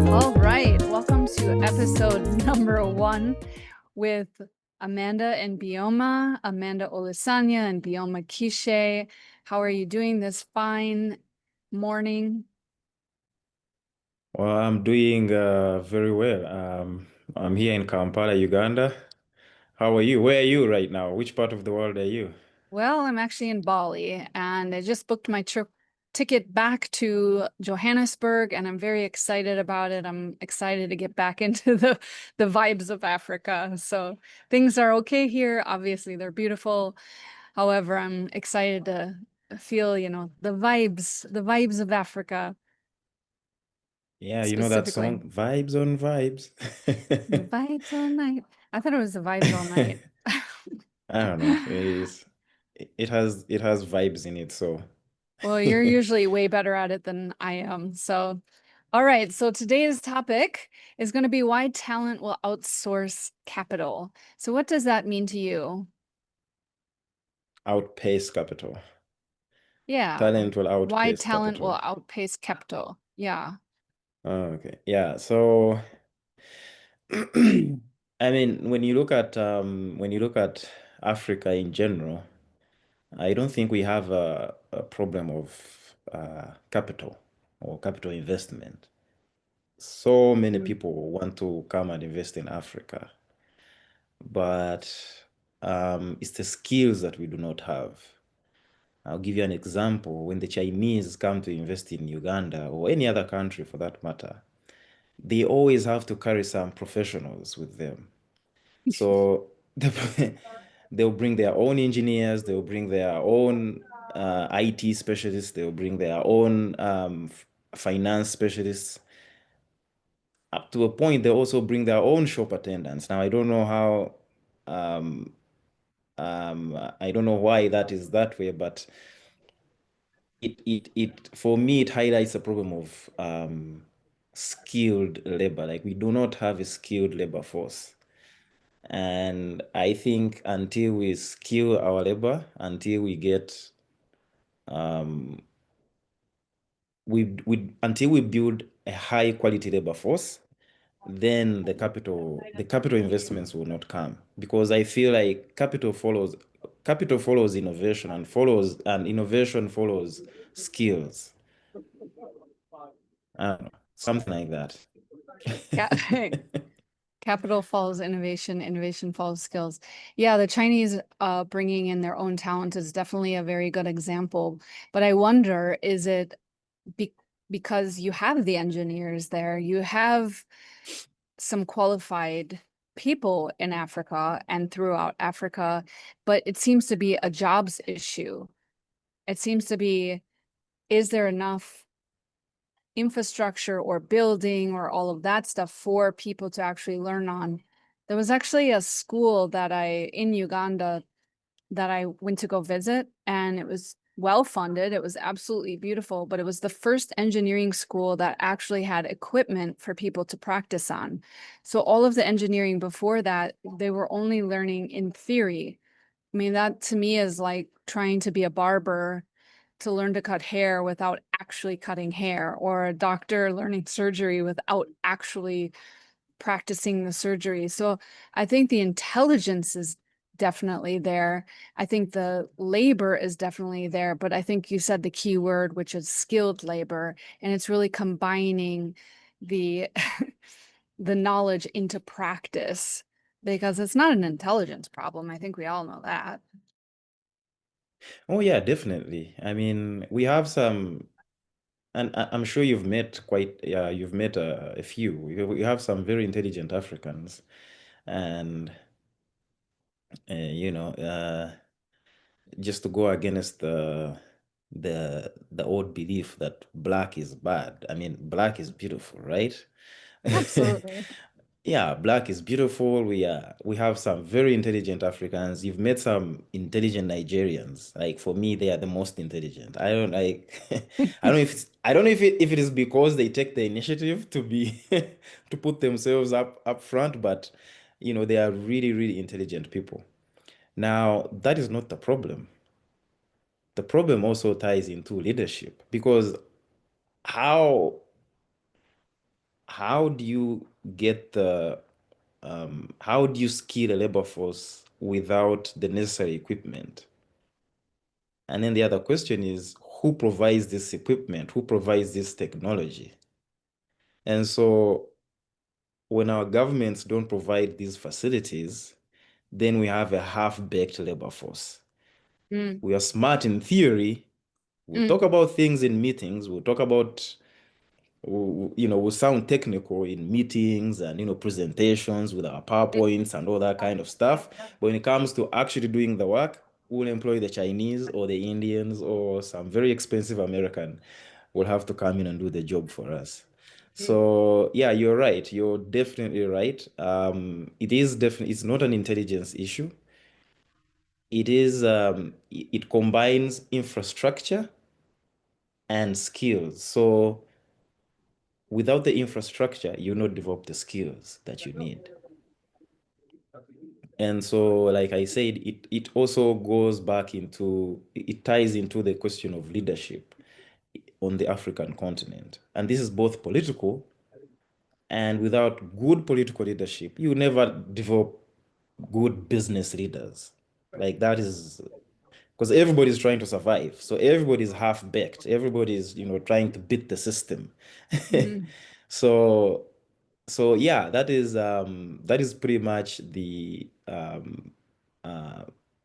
All right, welcome to episode number 1 with Amanda and Bioma, Amanda Olisanya and Bioma Kishe. How are you doing this fine morning? Well, I'm doing very well. I'm here in Kampala, Uganda. How are you? Where are you right now? Which part of the world are you? Well, I'm actually in Bali and I just booked my trip ticket back to Johannesburg and I'm very excited about it. I'm excited to get back into the vibes of Africa. So things are okay here. Obviously, they're beautiful. However, I'm excited to feel, the vibes of Africa Yeah, you know that specifically. song, Vibes on Vibes. The vibes all night. I thought it was the vibes all night. I don't know. It has vibes in it, so Well, you're usually way better at it than I am. So, all right. So today's topic is going to be why talent will outsource capital. So what does that mean to you? outpace capital. Yeah. Talent will Why outpace talent will capital. outpace capital. Yeah. Oh, okay. Yeah, so I mean, when you look at Africa in general, I don't think we have a problem of capital or capital investment. So many Mm. people want to come and invest in Africa, but it's the skills that we do not have. I'll give you an example. When the Chinese come to invest in Uganda or any other country for that matter, they always have to carry some professionals with them. So they'll bring their own engineers, they'll bring their own IT specialists, they'll bring their own finance specialists. Up to a point, they also bring their own shop attendants. Now, I don't know how, I don't know why that is that way, but it for me, it highlights a problem of skilled labor. Like we do not have a skilled labor force. And I think until we skill our labor, until we get until we build a high quality labor force, then the capital investments will not come because I feel like capital follows innovation and innovation follows skills. I don't know, something like that. Yeah. Capital follows innovation, innovation follows skills. Yeah, the Chinese bringing in their own talent is definitely a very good example. But I wonder, is it be because you have the engineers there, you have some qualified people in Africa and throughout Africa, but it seems to be a jobs issue. It seems to be, is there enough infrastructure or building or all of that stuff for people to actually learn on? There was actually a school in Uganda that I went to go visit, and it was well funded. It was absolutely beautiful, but it was the first engineering school that actually had equipment for people to practice on. So all of the engineering before that, they were only learning in theory. I mean, that to me is like trying to be a barber to learn to cut hair without actually cutting hair, or a doctor learning surgery without actually practicing the surgery. So I think the intelligence is definitely there. I think the labor is definitely there, but I think you said the key word, which is skilled labor, and it's really combining the the knowledge into practice because it's not an intelligence problem. I think we all know that. Oh yeah, definitely. I mean, we have some, and I'm sure you've met a few. You have some very intelligent Africans, and you know, just to go against the old belief that black is bad. I mean, black is beautiful, right? Absolutely. Yeah, black is beautiful. We have some very intelligent Africans. You've met some intelligent Nigerians. Like for me, they are the most intelligent. I don't like I don't know if it is because they take the initiative to be to put themselves up front, but they are really, really intelligent people. Now, that is not the problem. The problem also ties into leadership because how how do you get the how do you skill a labor force without the necessary equipment? And then the other question is, who provides this equipment? Who provides this technology? And so when our governments don't provide these facilities, then we have a half-baked labor force. Mm, We are smart in theory. We'll mm, talk about things in meetings. We'll talk about, we'll sound technical in meetings and, presentations with our PowerPoints and all that kind of stuff. But when it comes to actually doing the work, we'll employ the Chinese or the Indians or some very expensive American will have to come in and do the job for us. mm. So yeah, you're right. You're definitely right. It is definitely, it's not an intelligence issue. It combines infrastructure and skills. So without the infrastructure, you not develop the skills that you need. And so, like I said, it also goes back into, it ties into the question of leadership on the African continent. And this is both political, and without good political leadership, you never develop good business leaders. Like that is because everybody's trying to survive. So everybody's half baked. Everybody's, trying to beat the system. Mm. So yeah, that is pretty much uh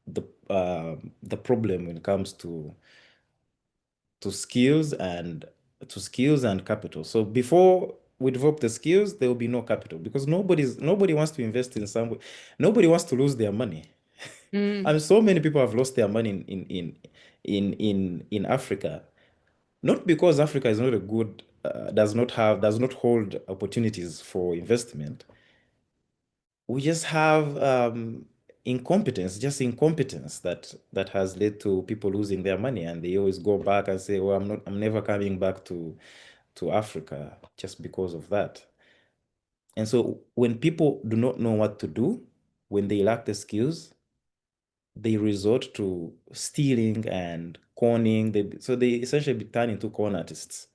the problem when it comes to skills and to skills and capital. So before we develop the skills, there will be no capital because nobody wants to invest in some. Nobody wants to lose their money. I Mm. mean, so many people have lost their money in Africa, not because Africa is not a good does not hold opportunities for investment. We just have incompetence that has led to people losing their money, and they always go back and say, "Oh, I'm never coming back to Africa," just because of that. And so when people do not know what to do, when they lack the skills, they resort to stealing and conning. So they essentially turn into con artists.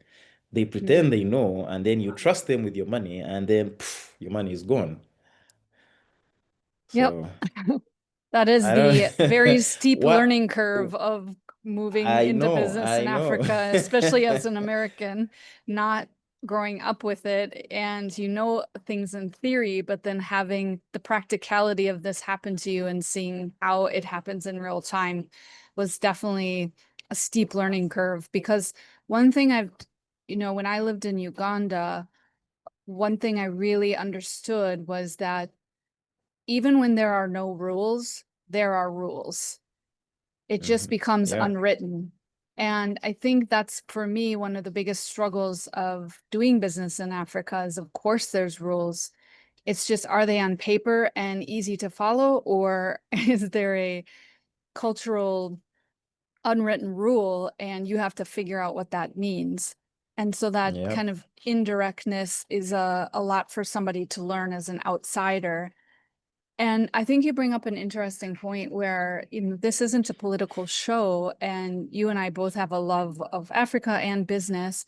They pretend Mm. they know, and then you trust them with your money, and then poof, your money is gone. Yep. So That is I the very don't steep what learning curve of moving I into know, business I in know. Africa, especially as an American, not growing up with it. And you know things in theory, but then having the practicality of this happen to you and seeing how it happens in real time was definitely a steep learning curve. Because one thing when I lived in Uganda, one thing I really understood was that even when there are no rules, there are rules. It just Mhm. becomes Yeah, unwritten. And I think that's for me one of the biggest struggles of doing business in Africa is of course there's rules. It's just are they on paper and easy to follow, or is there a cultural unwritten rule and you have to figure out what that means? And so that yeah, kind of indirectness is a lot for somebody to learn as an outsider. And I think you bring up an interesting point where, this isn't a political show, and you and I both have a love of Africa and business.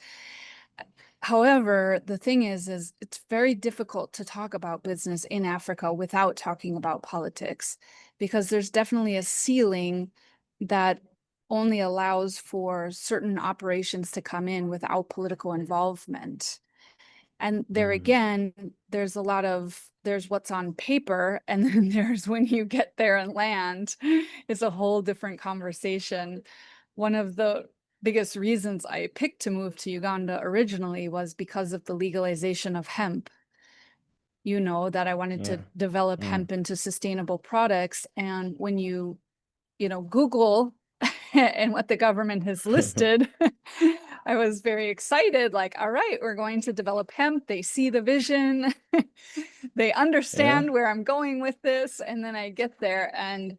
However, the thing is it's very difficult to talk about business in Africa without talking about politics, because there's definitely a ceiling that only allows for certain operations to come in without political involvement. And there mm, again, there's what's on paper, and then there's when you get there and land, it's a whole different conversation. One of the biggest reasons I picked to move to Uganda originally was because of the legalization of hemp. That I wanted yeah, to develop mm, hemp into sustainable products. And when Google and what the government has listed, I was very excited. Like, all right, we're going to develop hemp. They see the vision, they yeah, understand where I'm going with this. And then I get there, and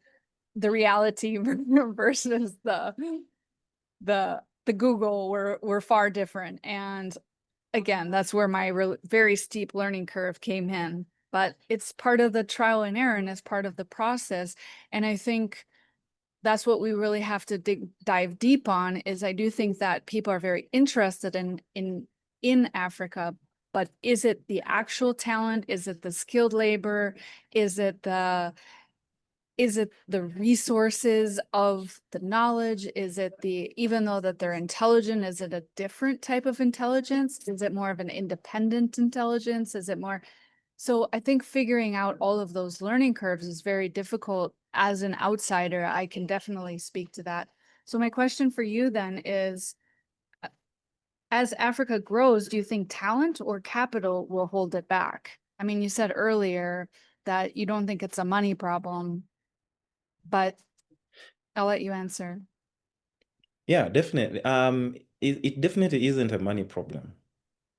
the reality versus the Google were far different. And again, that's where my very steep learning curve came in. But it's part of the trial and error, and it's part of the process. And I think that's what we really have to dive deep on. Is I do think that people are very interested in Africa, but is it the actual talent? Is it the skilled labor? Is it the resources of the knowledge? Is it even though that they're intelligent, is it a different type of intelligence? Is it more of an independent intelligence? Is it more? So I think figuring out all of those learning curves is very difficult. As an outsider, I can definitely speak to that. So my question for you then is, as Africa grows, do you think talent or capital will hold it back? I mean, you said earlier that you don't think it's a money problem, but I'll let you answer. Yeah, definitely. It definitely isn't a money problem.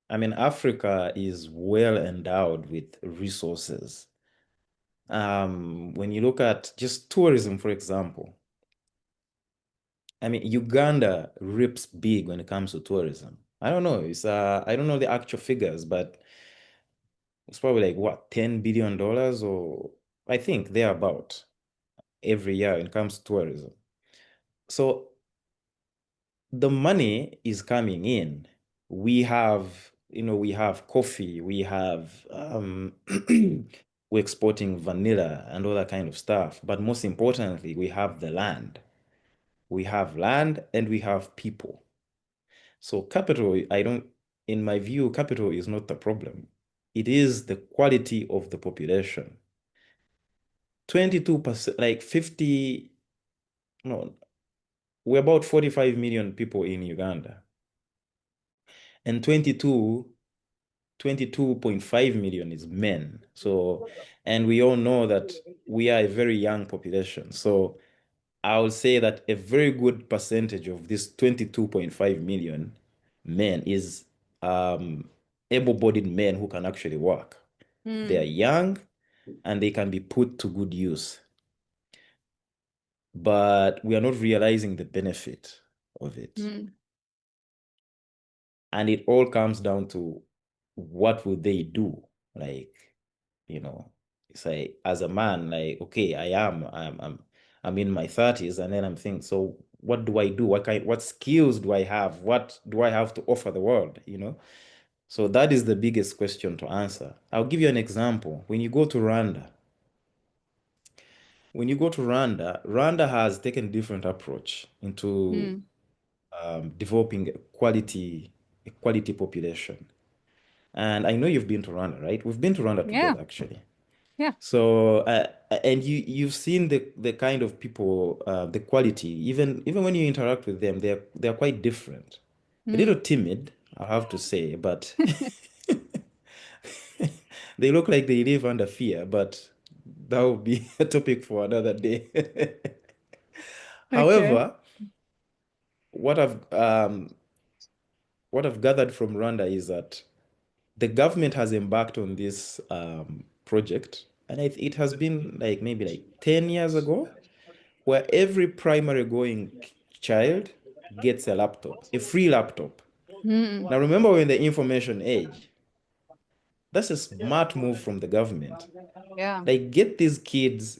I mean, Africa is well endowed with resources. When you look at just tourism, for example, I mean, Uganda rips big when it comes to tourism. I don't know. I don't know the actual figures, but it's probably like what, $10 billion, or I think they're about every year when it comes to tourism. So the money is coming in. We have coffee, we're exporting vanilla and all that kind of stuff. But most importantly, we have the land. We have land and we have people. So capital, in my view, capital is not the problem. It is the quality of the population. 22%, like 50, no, we're about 45 million people in Uganda. And 22.5 million is men. So, and we all know that we are a very young population. So I would say that a very good percentage of this 22.5 million men is able-bodied men who can actually work. They are young and they can be put to good use. But we are not realizing the benefit of it. And it all comes down to what would they do? Like, it's like, as a man, like, okay, I'm in my 30s, and then I'm thinking, so what do I do? What skills do I have? What do I have to offer the world? So that is the biggest question to answer. I'll give you an example. Rwanda has taken a different approach into developing a quality population. And I know you've been to Rwanda, right? We've been to Rwanda Yeah. together, actually. Yeah. So, and you've seen the kind of people, the quality. Even when you interact with them, they're quite different. A little timid, I have to say, but they look like they live under fear. But that will be a topic for another day. Okay. However, what I've gathered from Rwanda is that the government has embarked on this project, and it has been like maybe like 10 years ago, where every primary going child gets a laptop, a free laptop. Now, remember, we're in the information age. That's a smart move from the government. Yeah. Like, get these kids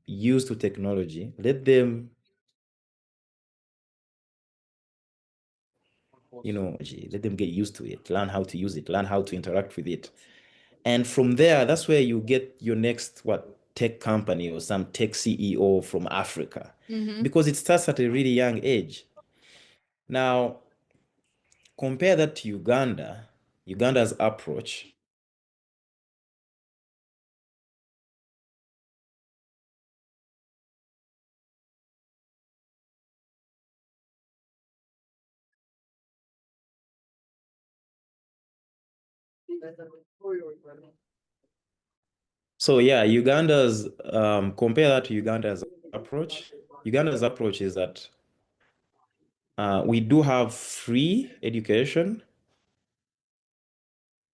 used to technology. Let them get used to it, learn how to use it, learn how to interact with it. And from there, that's where you get your next tech company or some tech CEO from Africa, because it starts at a really young age. Now, compare that to Uganda's approach. So yeah, Uganda's compare that to Uganda's approach. Uganda's approach is that we do have free education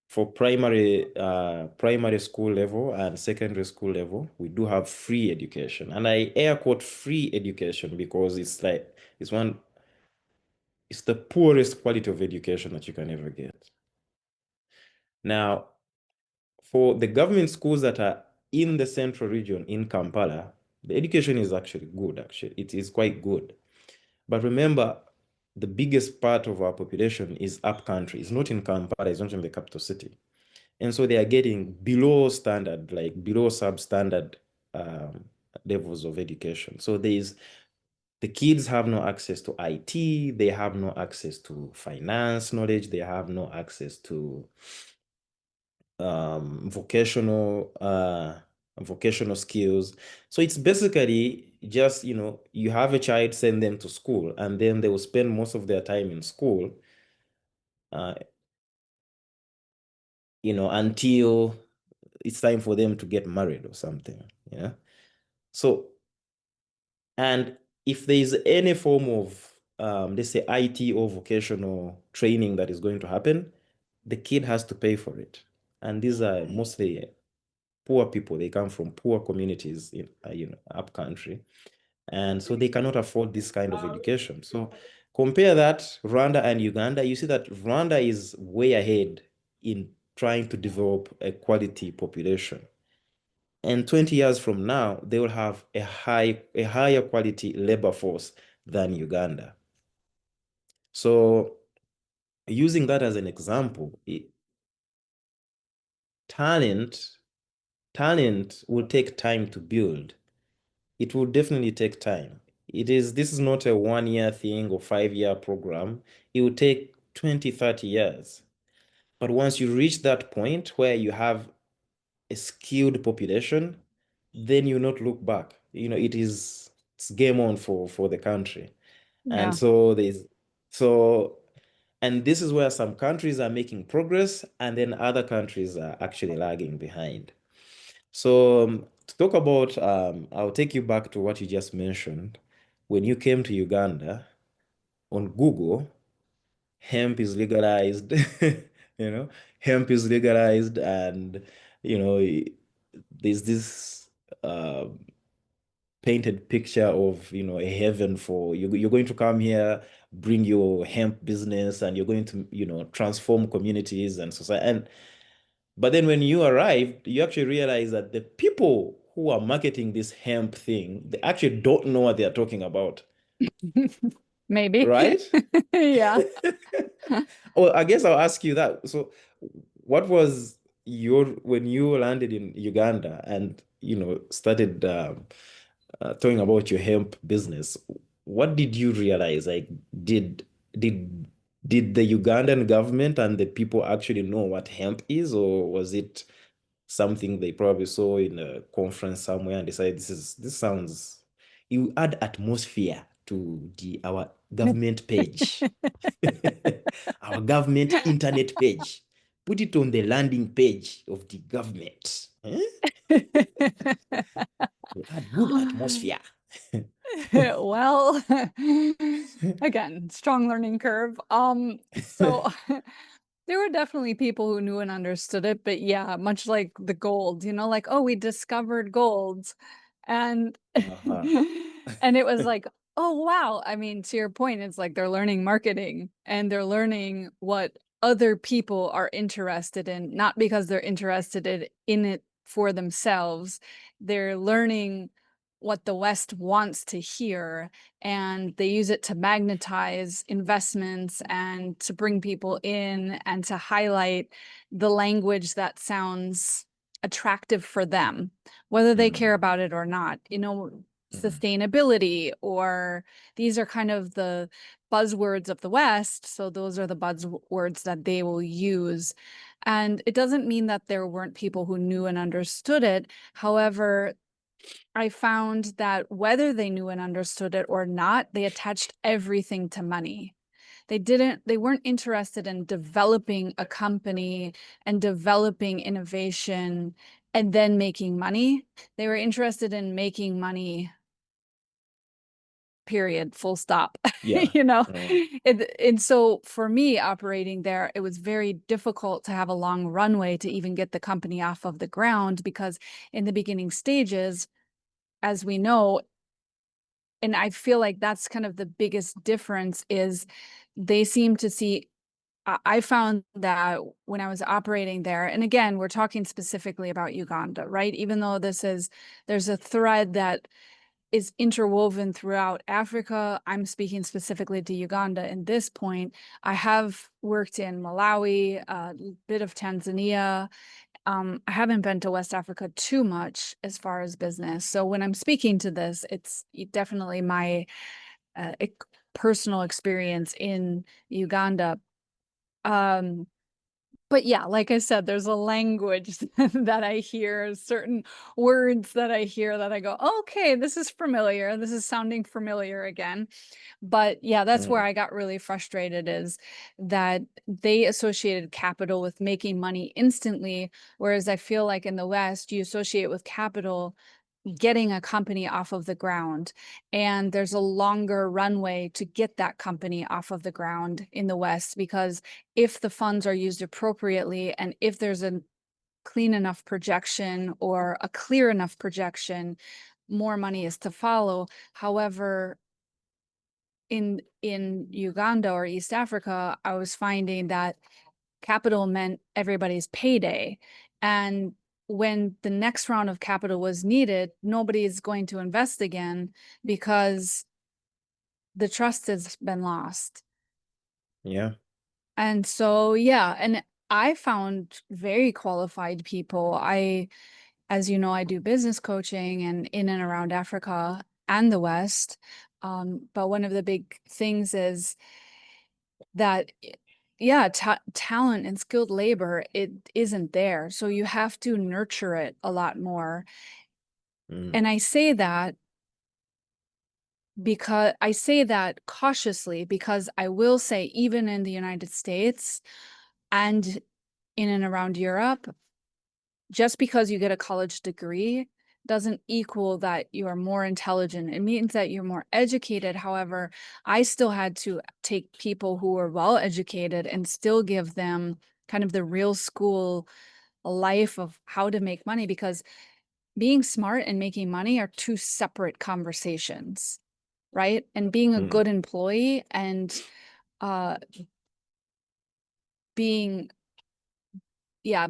for primary school level and secondary school level. We do have free education, and I air quote free education because it's the poorest quality of education that you can ever get. Now, for the government schools that are in the central region in Kampala, The education is actually good, actually. It is quite good. But remember, the biggest part of our population is up country. It's not in Kampala, it's not in the capital city. And so they are getting below standard, like below substandard um, levels of education. So the kids have no access to IT, they have no access to finance knowledge, they have no access to vocational skills. So it's basically just, you have a child, send them to school, and then they will spend most of their time in school, uh, until it's time for them to get married or something. Yeah. So, and if there is any form of, let's say, IT or vocational training that is going to happen, the kid has to pay for it. And these are mostly poor people. They come from poor communities in, up country. And so they cannot afford this kind of education. So compare that, Rwanda and Uganda, you see that Rwanda is way ahead in trying to develop a quality population. And 20 years from now, they will have a higher quality labor force than Uganda. So using that as an example, talent will take time to build. It will definitely take time. This is not a 1 year thing or 5 year program. It will take 20, 30 years. But once you reach that point where you have a skilled population, then you not look back. It's game on for the country. And Yeah. and this is where some countries are making progress and then other countries are actually lagging behind. So to talk about, I'll take you back to what you just mentioned. When you came to Uganda, on Google, hemp is legalized, you know, hemp is legalized, and you know, there's this painted picture of a heaven for you. You're going to come here, bring your hemp business, and you're going to transform communities and society. And but then when you arrived, you actually realize that the people who are marketing this hemp thing, they actually don't know what they're talking about, Maybe. right? Yeah. Well, I guess I'll ask you that. So, what was when you landed in Uganda and started talking about your hemp business? What did you realize? Like, did did the Ugandan government and the people actually know what hemp is, or was it something they probably saw in a conference somewhere and decided this sounds, you add atmosphere to our government page, our government internet page, put it on the landing page of the government. Eh? We add good atmosphere. Well, again, strong learning curve. So there were definitely people who knew and understood it, but yeah, much like the gold, like, oh, we discovered gold. And Uh-huh. and it was like, oh wow. I mean, to your point, it's like they're learning marketing and they're learning what other people are interested in, not because they're interested in it for themselves. They're learning what the West wants to hear, and they use it to magnetize investments and to bring people in and to highlight the language that sounds attractive for them, whether they care Mm, about it or not. mm, Sustainability, or these are kind of the buzzwords of the West. So those are the buzzwords that they will use. And it doesn't mean that there weren't people who knew and understood it. However, I found that whether they knew and understood it or not, they attached everything to money. They weren't interested in developing a company and developing innovation and then making money. They were interested in making money, period, full stop. yeah. Mm, And so for me operating there, it was very difficult to have a long runway to even get the company off of the ground, because in the beginning stages, as we know, and I feel like that's kind of the biggest difference, is they seem to see. I found that when I was operating there, and again, we're talking specifically about Uganda, right? Even though there's a thread that is interwoven throughout Africa. I'm speaking specifically to Uganda in this point. I have worked in Malawi, a bit of Tanzania. I haven't been to West Africa too much as far as business. So when I'm speaking to this, it's definitely my personal experience in Uganda. But yeah, like I said, there's a language that I hear, certain words that I hear that I go, okay, this is familiar. This is sounding familiar again. But yeah, that's where Mm, I got really frustrated, is that they associated capital with making money instantly. Whereas I feel like in the West, you associate with capital getting a company off of the ground. And there's a longer runway to get that company off of the ground in the West, because if the funds are used appropriately and if there's a clean enough projection or a clear enough projection, more money is to follow. However, in Uganda or East Africa, I was finding that capital meant everybody's payday. And when the next round of capital was needed, nobody is going to invest again because the trust has been lost. yeah. And so, yeah, and I found very qualified people. As you know, I do business coaching and in and around Africa and the West. But one of the big things is that yeah, talent and skilled labor, it isn't there. So you have to nurture it a lot more. Mm, And I say that cautiously, because I will say, even in the United States and in and around Europe, just because you get a college degree doesn't equal that you are more intelligent. It means that you're more educated. However, I still had to take people who were well educated and still give them kind of the real school life of how to make money, because being smart and making money are two separate conversations, right? And being a mm, good employee and uh being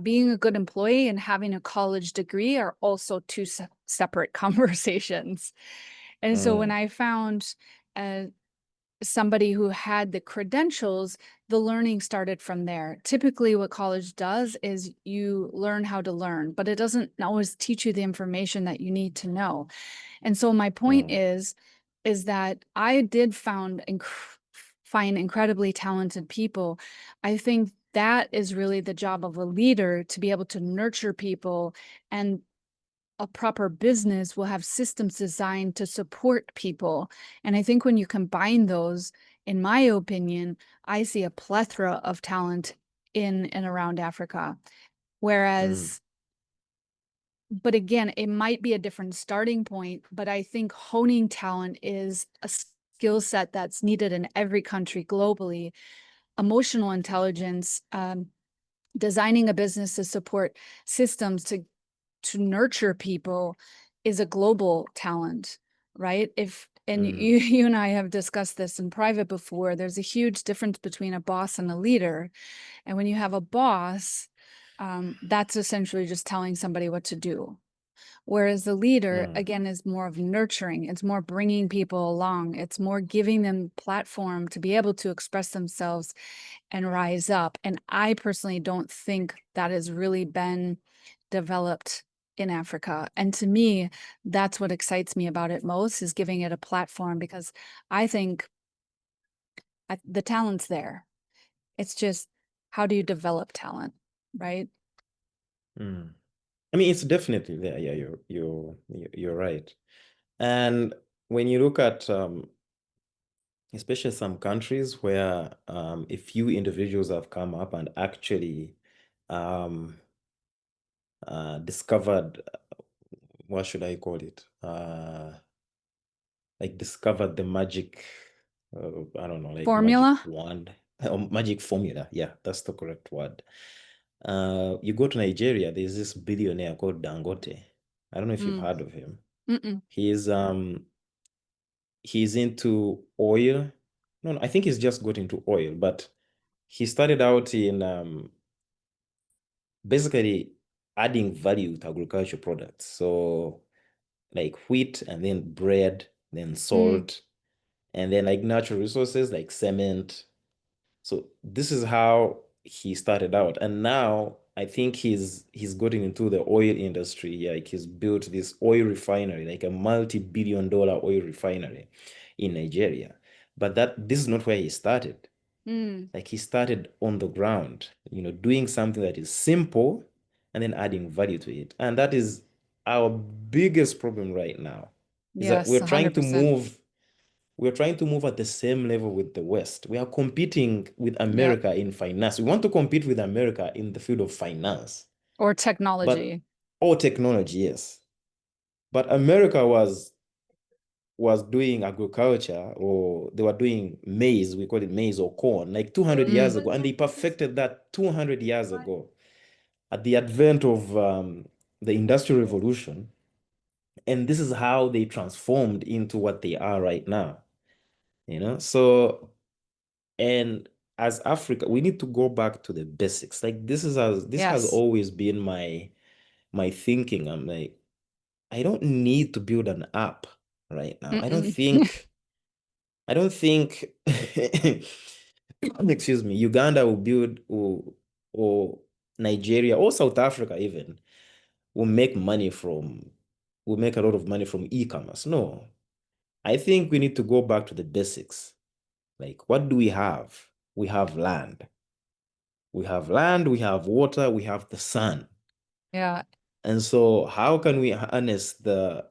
being a good employee and having a college degree are also two separate conversations. And so when mm, I found uh, somebody who had the credentials, the learning started from there. Typically, what college does is you learn how to learn, but it doesn't always teach you the information that you need to know. And so my point mm, is that I did find incredibly talented people. I think that is really the job of a leader, to be able to nurture people, and a proper business will have systems designed to support people. And I think when you combine those, in my opinion, I see a plethora of talent in and around Africa. mm, Whereas, but again, it might be a different starting point, but I think honing talent is a skill set that's needed in every country globally. Emotional intelligence, designing a business to support systems to nurture people is a global talent, right? And mm, you and I have discussed this in private before, there's a huge difference between a boss and a leader. And when you have a boss, that's essentially just telling somebody what to do. Whereas the leader, mm, again, is more of nurturing. It's more bringing people along. It's more giving them platform to be able to express themselves and rise up. And I personally don't think that has really been developed in Africa. And to me, that's what excites me about it most, is giving it a platform, because I think the talent's there. It's just, how do you develop talent, right? mm. I mean, it's definitely there. Yeah, you're right. And when you look at especially some countries where a few individuals have come up and actually um, discovered, what should I call it? Like discovered the magic, I don't know, like magic Formula? wand or magic formula. Yeah, that's the correct word. You go to Nigeria, there's this billionaire called Dangote. I don't know if you've Mm, heard of him. mm-mm. He's into oil. No, no, I think he's just got into oil, but he started out in basically adding value to agricultural products. So like wheat, and then bread, then Mm, salt, and then like natural resources like cement. So this is how he started out. And now I think he's gotten into the oil industry. Like he's built this oil refinery, like a multi-billion-dollar oil refinery in Nigeria. But this is not where he started. mm, Like he started on the ground, doing something that is simple and then adding value to it. And that is our biggest problem right now, is that yes, 100%. we're trying to move at the same level with the West. We are competing with Yeah. America in finance. We want to compete with America in the field of finance, Or but technology. or technology, yes. But America was doing agriculture, or they were doing maize, we call it maize or corn, like 200 years Mm, ago, and they perfected that 200 years ago at the advent of the Industrial Revolution. And this is how they transformed into what they are right now, So, and as Africa, we need to go back to the basics. Like this has yes. always been my thinking. I'm like, I don't need to build an app right now. Mm-mm. I don't think excuse me, Uganda will build, or Nigeria or South Africa even will make money from will make a lot of money from e-commerce. No. I think we need to go back to the basics. Like, what do we have? We have land. We have land, we have water, we have the sun. Yeah, And so how can we harness the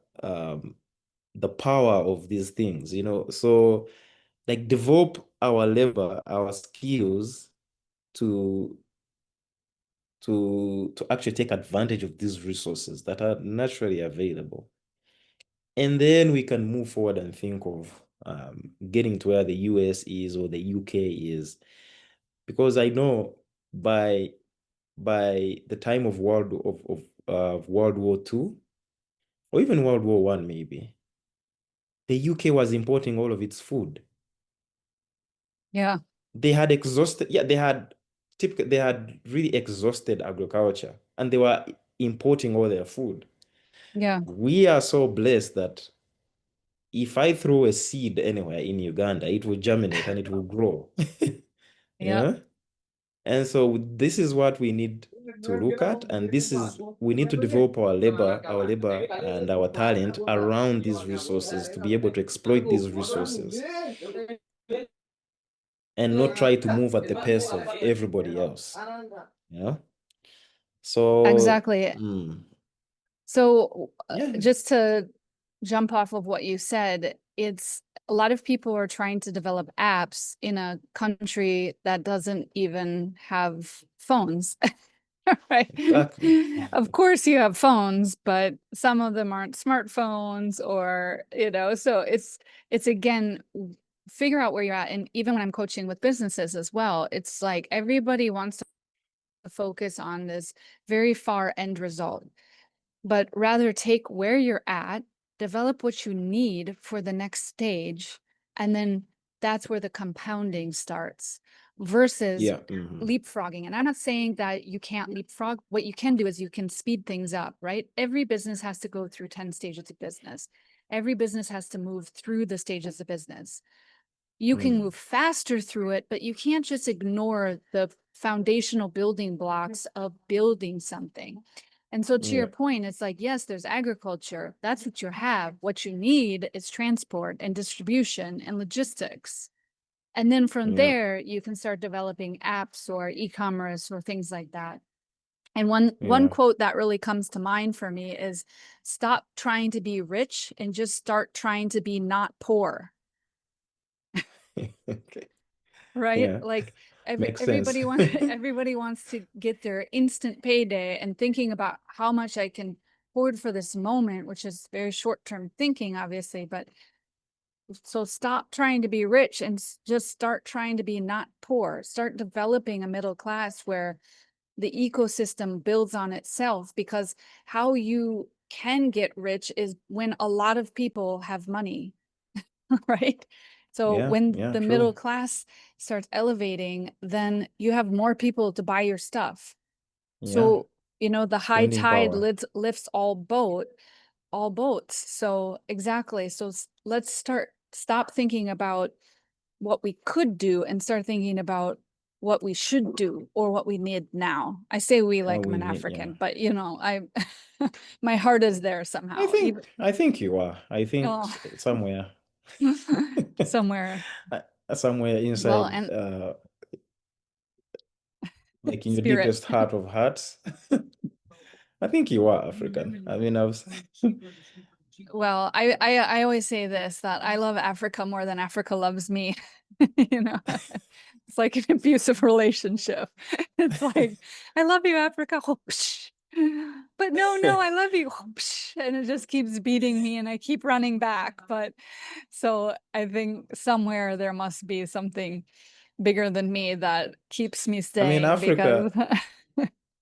power of these things, So like develop our labor, our skills to to actually take advantage of these resources that are naturally available. And then we can move forward and think of getting to where the US is or the UK is. Because I know by the time of World War II, or even World War One, maybe, the UK was importing all of its food. yeah, They had exhausted, yeah, they had really exhausted agriculture, and they were importing all their food. yeah, We are so blessed that if I throw a seed anywhere in Uganda, it will germinate and it will grow. yeah. Yeah. And so this is what we need to look at, and we need to develop our labor and our talent around these resources to be able to exploit these resources and not try to move at the pace of everybody else. Yeah. So, Exactly. So yeah, just to jump off of what you said, it's a lot of people are trying to develop apps in a country that doesn't even have phones. Right. exactly. Of course you have phones, but some of them aren't smartphones or, so it's again, figure out where you're at. And even when I'm coaching with businesses as well, it's like everybody wants to focus on this very far end result, but rather take where you're at, develop what you need for the next stage, and then that's where the compounding starts versus Yeah. leapfrogging. And I'm not saying that you can't leapfrog. What you can do is you can speed things up, right? Every business has to go through 10 stages of business. Every business has to move through the stages of business. You can move faster through it, but you can't just ignore the foundational building blocks of building something. And so to your Yeah. point, it's like, yes, there's agriculture. That's what you have. What you need is transport and distribution and logistics. And then from Yeah. there, you can start developing apps or e-commerce or things like that. And one Yeah. quote that really comes to mind for me is stop trying to be rich and just start trying to be not poor. Okay. Right? Yeah. Like Makes sense. everybody wants everybody wants to get their instant payday and thinking about how much I can afford for this moment, which is very short-term thinking, obviously. But so stop trying to be rich and just start trying to be not poor. Start developing a middle class where the ecosystem builds on itself, because how you can get rich is when a lot of people have money. Right? So Yeah. when Yeah. the middle True. class starts elevating, then you have more people to buy your stuff. Yeah. So, the high Spending tide power. lifts all boat. all boats. So exactly. So let's stop thinking about what we could do and start thinking about what we should do or what we need now. I say we like I'm We an need, yeah. African, but I my heart is there I somehow. Even think I think you are. I think oh, somewhere somewhere. somewhere Well, inside and like in your spirit. deepest heart of hearts. I think you are African. I mean, I was Well, I always say this that I love Africa more than Africa loves me. You know, it's like an abusive relationship. It's like, I love you, Africa. Whoosh. But no, I love you. Whoosh. And it just keeps beating me and I keep running back. But so I think somewhere there must be something bigger than me that keeps me I mean, staying because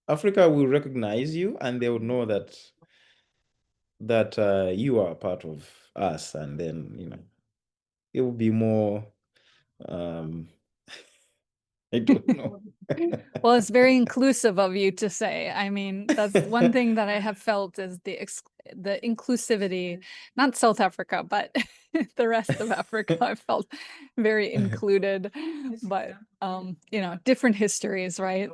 Africa will recognize you and they will know that you are a part of us, and then it will be more um I don't know. well, it's very inclusive of you to say. I mean, that's one thing that I have felt is the inclusivity, not South Africa, but the rest of Africa. I felt very included, but different histories, right?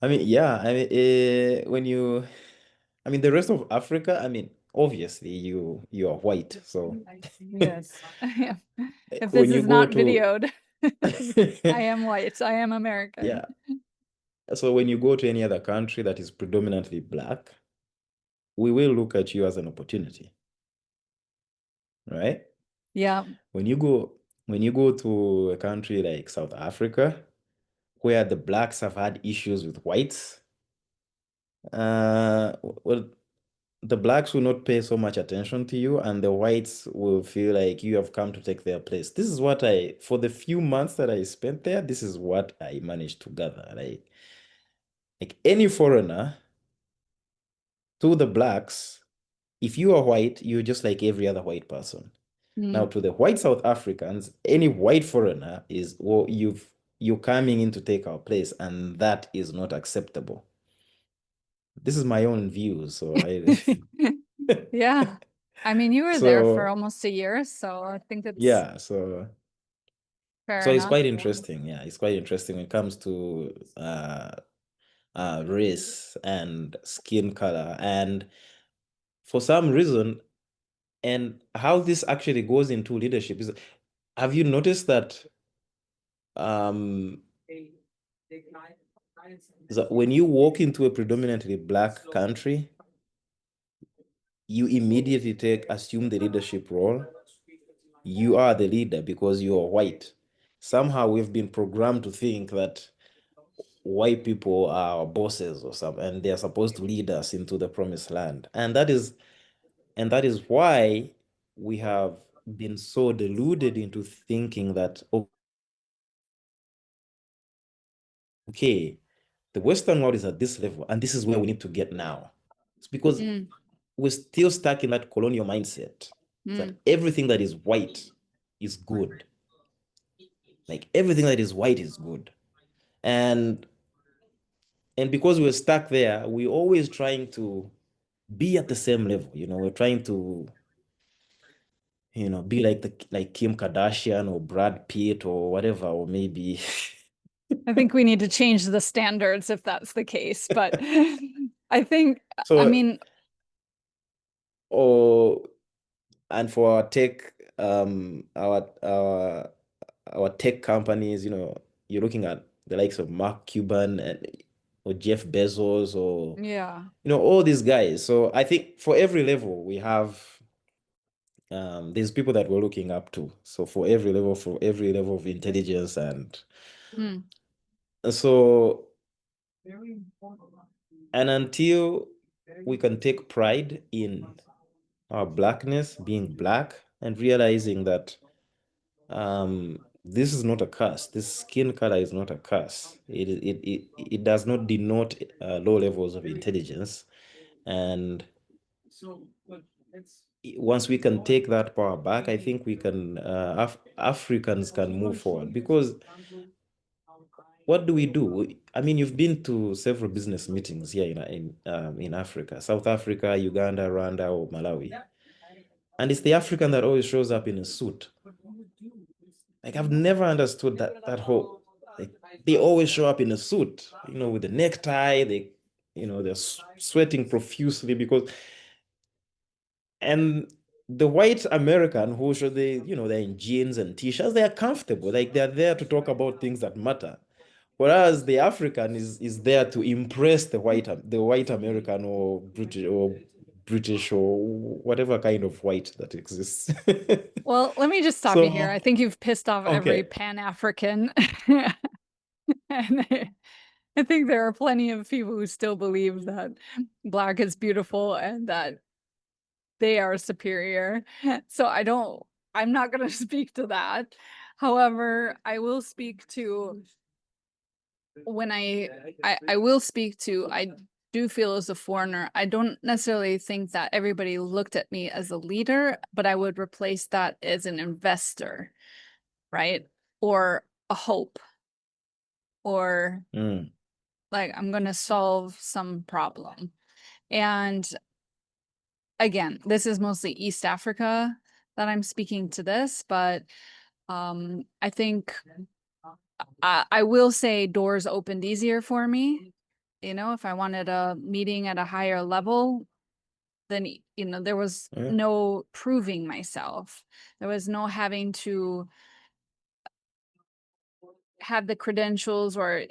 I mean, yeah, I mean, I mean, the rest of Africa, I mean, obviously you are white, so Yes. If this when you is go not to videoed, I am white. I am American. yeah, so when you go to any other country that is predominantly black, we will look at you as an opportunity, right? Yeah. When you go when you go to a country like South Africa, where the blacks have had issues with whites, well, the blacks will not pay so much attention to you, and the whites will feel like you have come to take their place. This is what for the few months that I spent there, this is what I managed to gather. Like any foreigner to the blacks, if you are white, you're just like every other white person. Now, Mm. to the white South Africans, any white foreigner is, well, you're coming in to take our place, and that is not acceptable. This is my own view, so Yeah. I mean, you were there for so almost a year, so I think it's yeah, so fair it's enough. quite interesting. Yeah, it's quite interesting when it comes to race and skin color, and for some reason, and how this actually goes into leadership is, have you noticed that um that when you walk into a predominantly black country, you immediately assume the leadership role. You are the leader because you are white. Somehow we've been programmed to think that white people are our bosses or something, and they are supposed to lead us into the promised land. And that is why we have been so deluded into thinking that, okay, the Western world is at this level, and this is where we need to get now. It's because Mm, we're still stuck in that colonial mindset that mm. everything that is white is good. Like everything that is white is good. And because we're stuck there, we're always trying to be at the same level. We're trying to, be like Kim Kardashian or Brad Pitt or whatever, or maybe I think we need to change the standards if that's the case. But I think, I so mean, or and for our tech our tech companies, you're looking at the likes of Mark Cuban or Jeff Bezos, or yeah. all these guys. So I think for every level we have there's people that we're looking up to. So for every level of intelligence, and Mm, so and until we can take pride in our blackness, being black, and realizing that this is not a curse. This skin color is not a curse. It does not denote low levels of intelligence. And once we can take that power back, I think we can Africans can move forward, because what do we do? I mean, you've been to several business meetings here in Africa, South Africa, Uganda, Rwanda, or Malawi, and it's the African that always shows up in a suit. Like, I've never understood that whole, like, they always show up in a suit, with a necktie. They're sweating profusely and the white American who show they're in jeans and t-shirts, they are comfortable, like they're there to talk about things that matter. Whereas the African is there to impress the white American or British or whatever kind of white that exists. Well, let me just stop you here. So, I think you've pissed off every okay. Pan-African. And I think there are plenty of people who still believe that Black is beautiful and that they are superior. So I'm not going to speak to that. However, I will speak to when I will speak to, I do feel as a foreigner, I don't necessarily think that everybody looked at me as a leader, but I would replace that as an investor, right? Or a hope, or Mm, like I'm going to solve some problem. And again, this is mostly East Africa that I'm speaking to this, but I think I will say doors opened easier for me. If I wanted a meeting at a higher level, then, there was yeah. no proving myself. There was no having to have the credentials or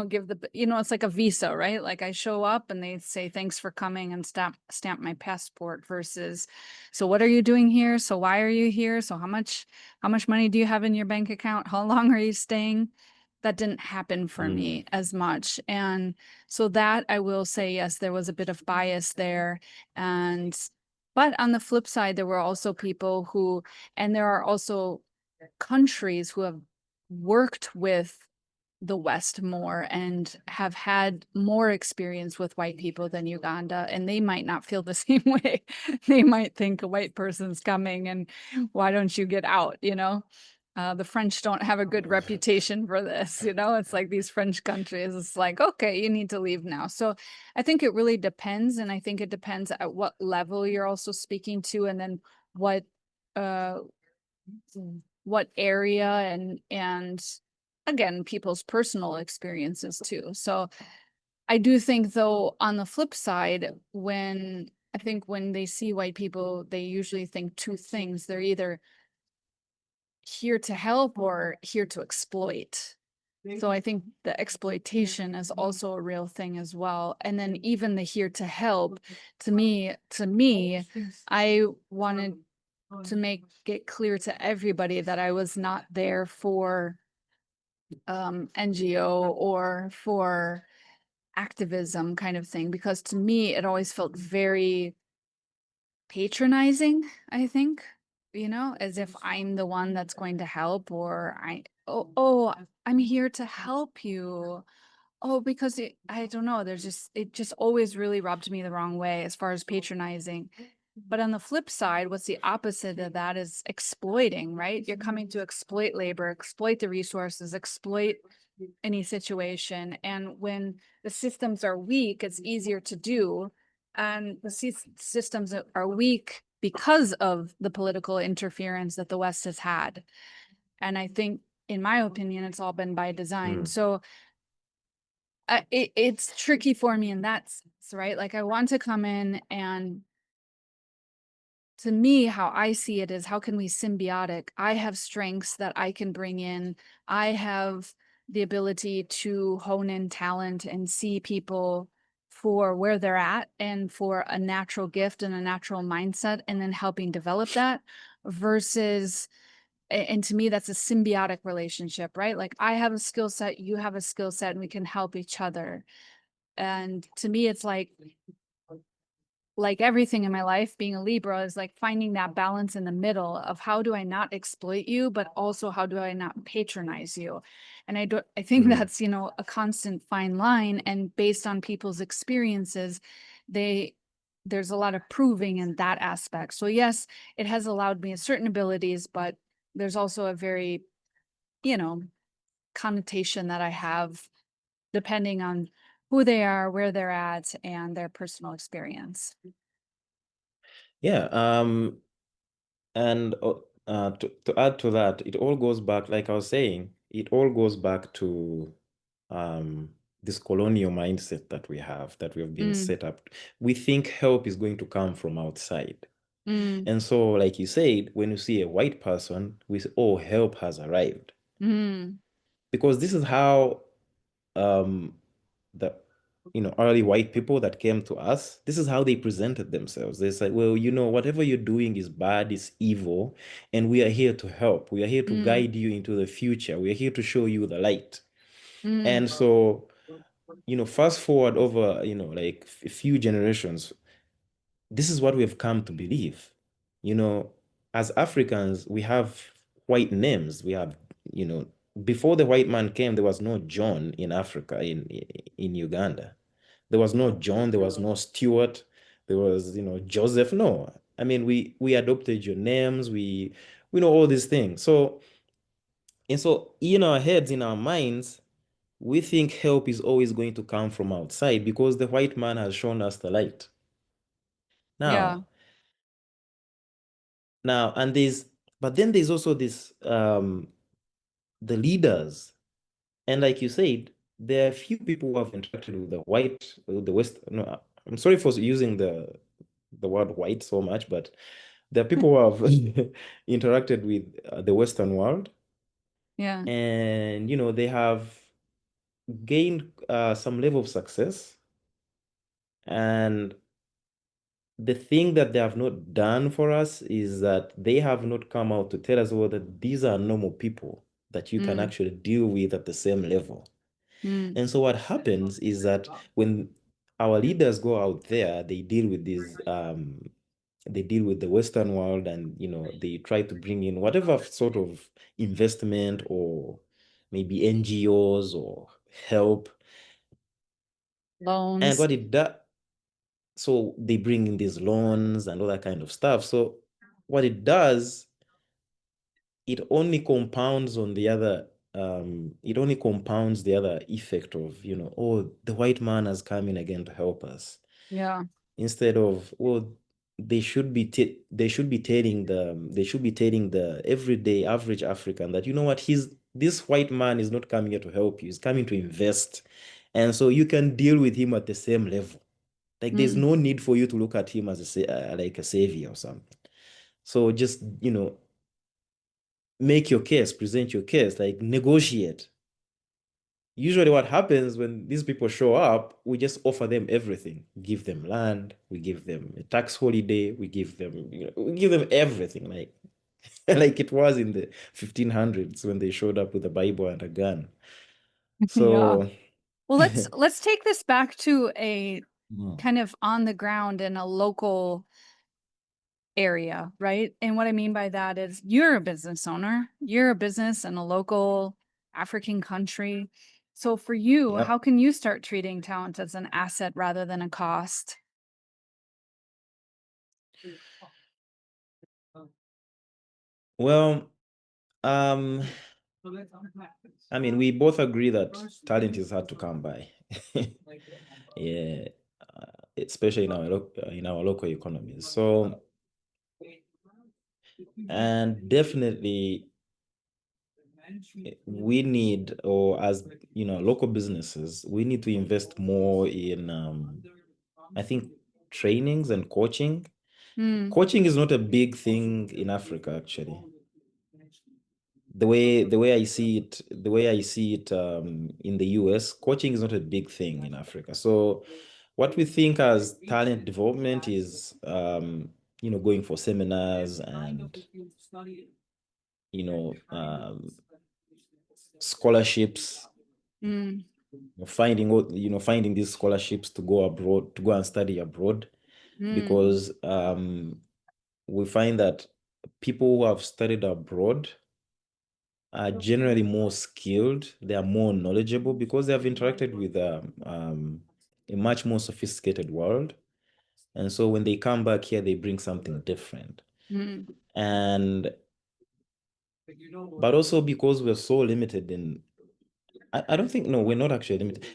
give it's like a visa, right? Like I show up and they say thanks for coming and stamp my passport versus, so what are you doing here? So why are you here? So how much money do you have in your bank account? How long are you staying? That didn't happen for me as much. And so that I will say, yes, there was a bit of bias there. And but on the flip side, there were also people who, and there are also countries who have worked with the West more and have had more experience with white people than Uganda, and they might not feel the same way. They might think a white person's coming and why don't you get out, the French don't have a good reputation for this, it's like these French countries, it's like, okay, you need to leave now. So I think it really depends. And I think it depends at what level you're also speaking to, and then what uh what area, and again people's personal experiences too. So I do think though on the flip side, when they see white people, they usually think two things. They're either here to help or here to exploit. So I think the exploitation is also a real thing as well. And then even the here to help, to me, I wanted to make it clear to everybody that I was not there for NGO or for activism kind of thing, because to me it always felt very patronizing, I think, as if I'm the one that's going to help, or I'm here to help you. Oh, because I don't know, it just always really rubbed me the wrong way as far as patronizing. But on the flip side, what's the opposite of that is exploiting, right? You're coming to exploit labor, exploit the resources, exploit any situation. And when the systems are weak, it's easier to do. And the systems are weak because of the political interference that the West has had. And I think, in my opinion, it's all been by design. Mm, So it's tricky for me in that sense, right? Like I want to come in, and to me, how I see it is, how can we symbiotic? I have strengths that I can bring in. I have the ability to hone in talent and see people for where they're at and for a natural gift and a natural mindset, and then helping develop that versus, and to me, that's a symbiotic relationship, right? Like I have a skill set, you have a skill set, and we can help each other. And to me, it's like everything in my life, being a Libra is like finding that balance in the middle of how do I not exploit you, but also how do I not patronize you? And I think mm, that's, a constant fine line. And based on people's experiences, there's a lot of proving in that aspect. So yes, it has allowed me certain abilities, but there's also a very, you know, connotation that I have depending on who they are, where they're at, and their personal experience. Yeah. And to add to that, it all goes back, like I was saying, it all goes back to this colonial mindset that we have, that we have been Mm, set up. We think help is going to come from outside. mm, And so, like you said, when you see a white person, we say, oh, help has arrived. mm, Because this is how um, the early white people that came to us, this is how they presented themselves. They said, well, whatever you're doing is bad, is evil, and we are here to help. We are here to mm, guide you into the future. We are here to show you the light. mm. And so, fast forward over, like a few generations, this is what we have come to believe. You know, as Africans, we have white names. We have, you know, before the white man came, there was no John in Africa, in Uganda. There was no John, there was no Stuart, there was, Joseph. No. I mean, we adopted your names, we know all these things. So in our heads, in our minds, we think help is always going to come from outside because the white man has shown us the light. Yeah. Now, Now, but then there's also this, the leaders. And like you said, there are few people who have interacted with the West. No, I'm sorry for using the word white so much, but there are people who have interacted with the Western world, Yeah. and they have gained some level of success. And the thing that they have not done for us is that they have not come out to tell us, well, that these are normal people that you can Mm, actually deal with at the same level. mm, And so what happens is that when our leaders go out there, they deal with the Western world, and they try to bring in whatever sort of investment or maybe NGOs or help. And loans. what it does, so they bring in these loans and all that kind of stuff. So what it does, it only compounds on the other it only compounds the other effect of, oh, the white man has come in again to help us. Yeah. Instead of, well, they should be telling the everyday average African that, you know what, this white man is not coming here to help you, he's coming to invest. And so you can deal with him at the same level. Like, there's Mm, no need for you to look at him as like a savior or something. So just, make your case, present your case, like negotiate. Usually what happens when these people show up, we just offer them everything. Give them land, we give them a tax holiday, we give them, we give them everything, like like it was in the 1500s when they showed up with a Bible and a gun. yeah. So Well, let's take this back to a Mm. kind of on the ground in a local area, right? And what I mean by that is you're a business owner, you're a business in a local African country. So for you, Yep. how can you start treating talent as an asset rather than a cost? Well, um, I mean, we both agree that talent is hard to come by. Yeah, especially in our local economies. So, and definitely we need, or as local businesses, we need to invest more in, I think, trainings and coaching. Hmm. Coaching is not a big thing in Africa, actually. The way I see it in the US, coaching is not a big thing in Africa. So what we think as talent development is, going for seminars and, you know, um, scholarships, Hmm. finding these scholarships to go abroad, to go and study abroad, Hmm. because we find that people who have studied abroad are generally more skilled, they are more knowledgeable because they have interacted with a much more sophisticated world. And so when they come back here, they bring something different. Hmm. And but also because we're so limited in I don't think, no, we're not actually limited.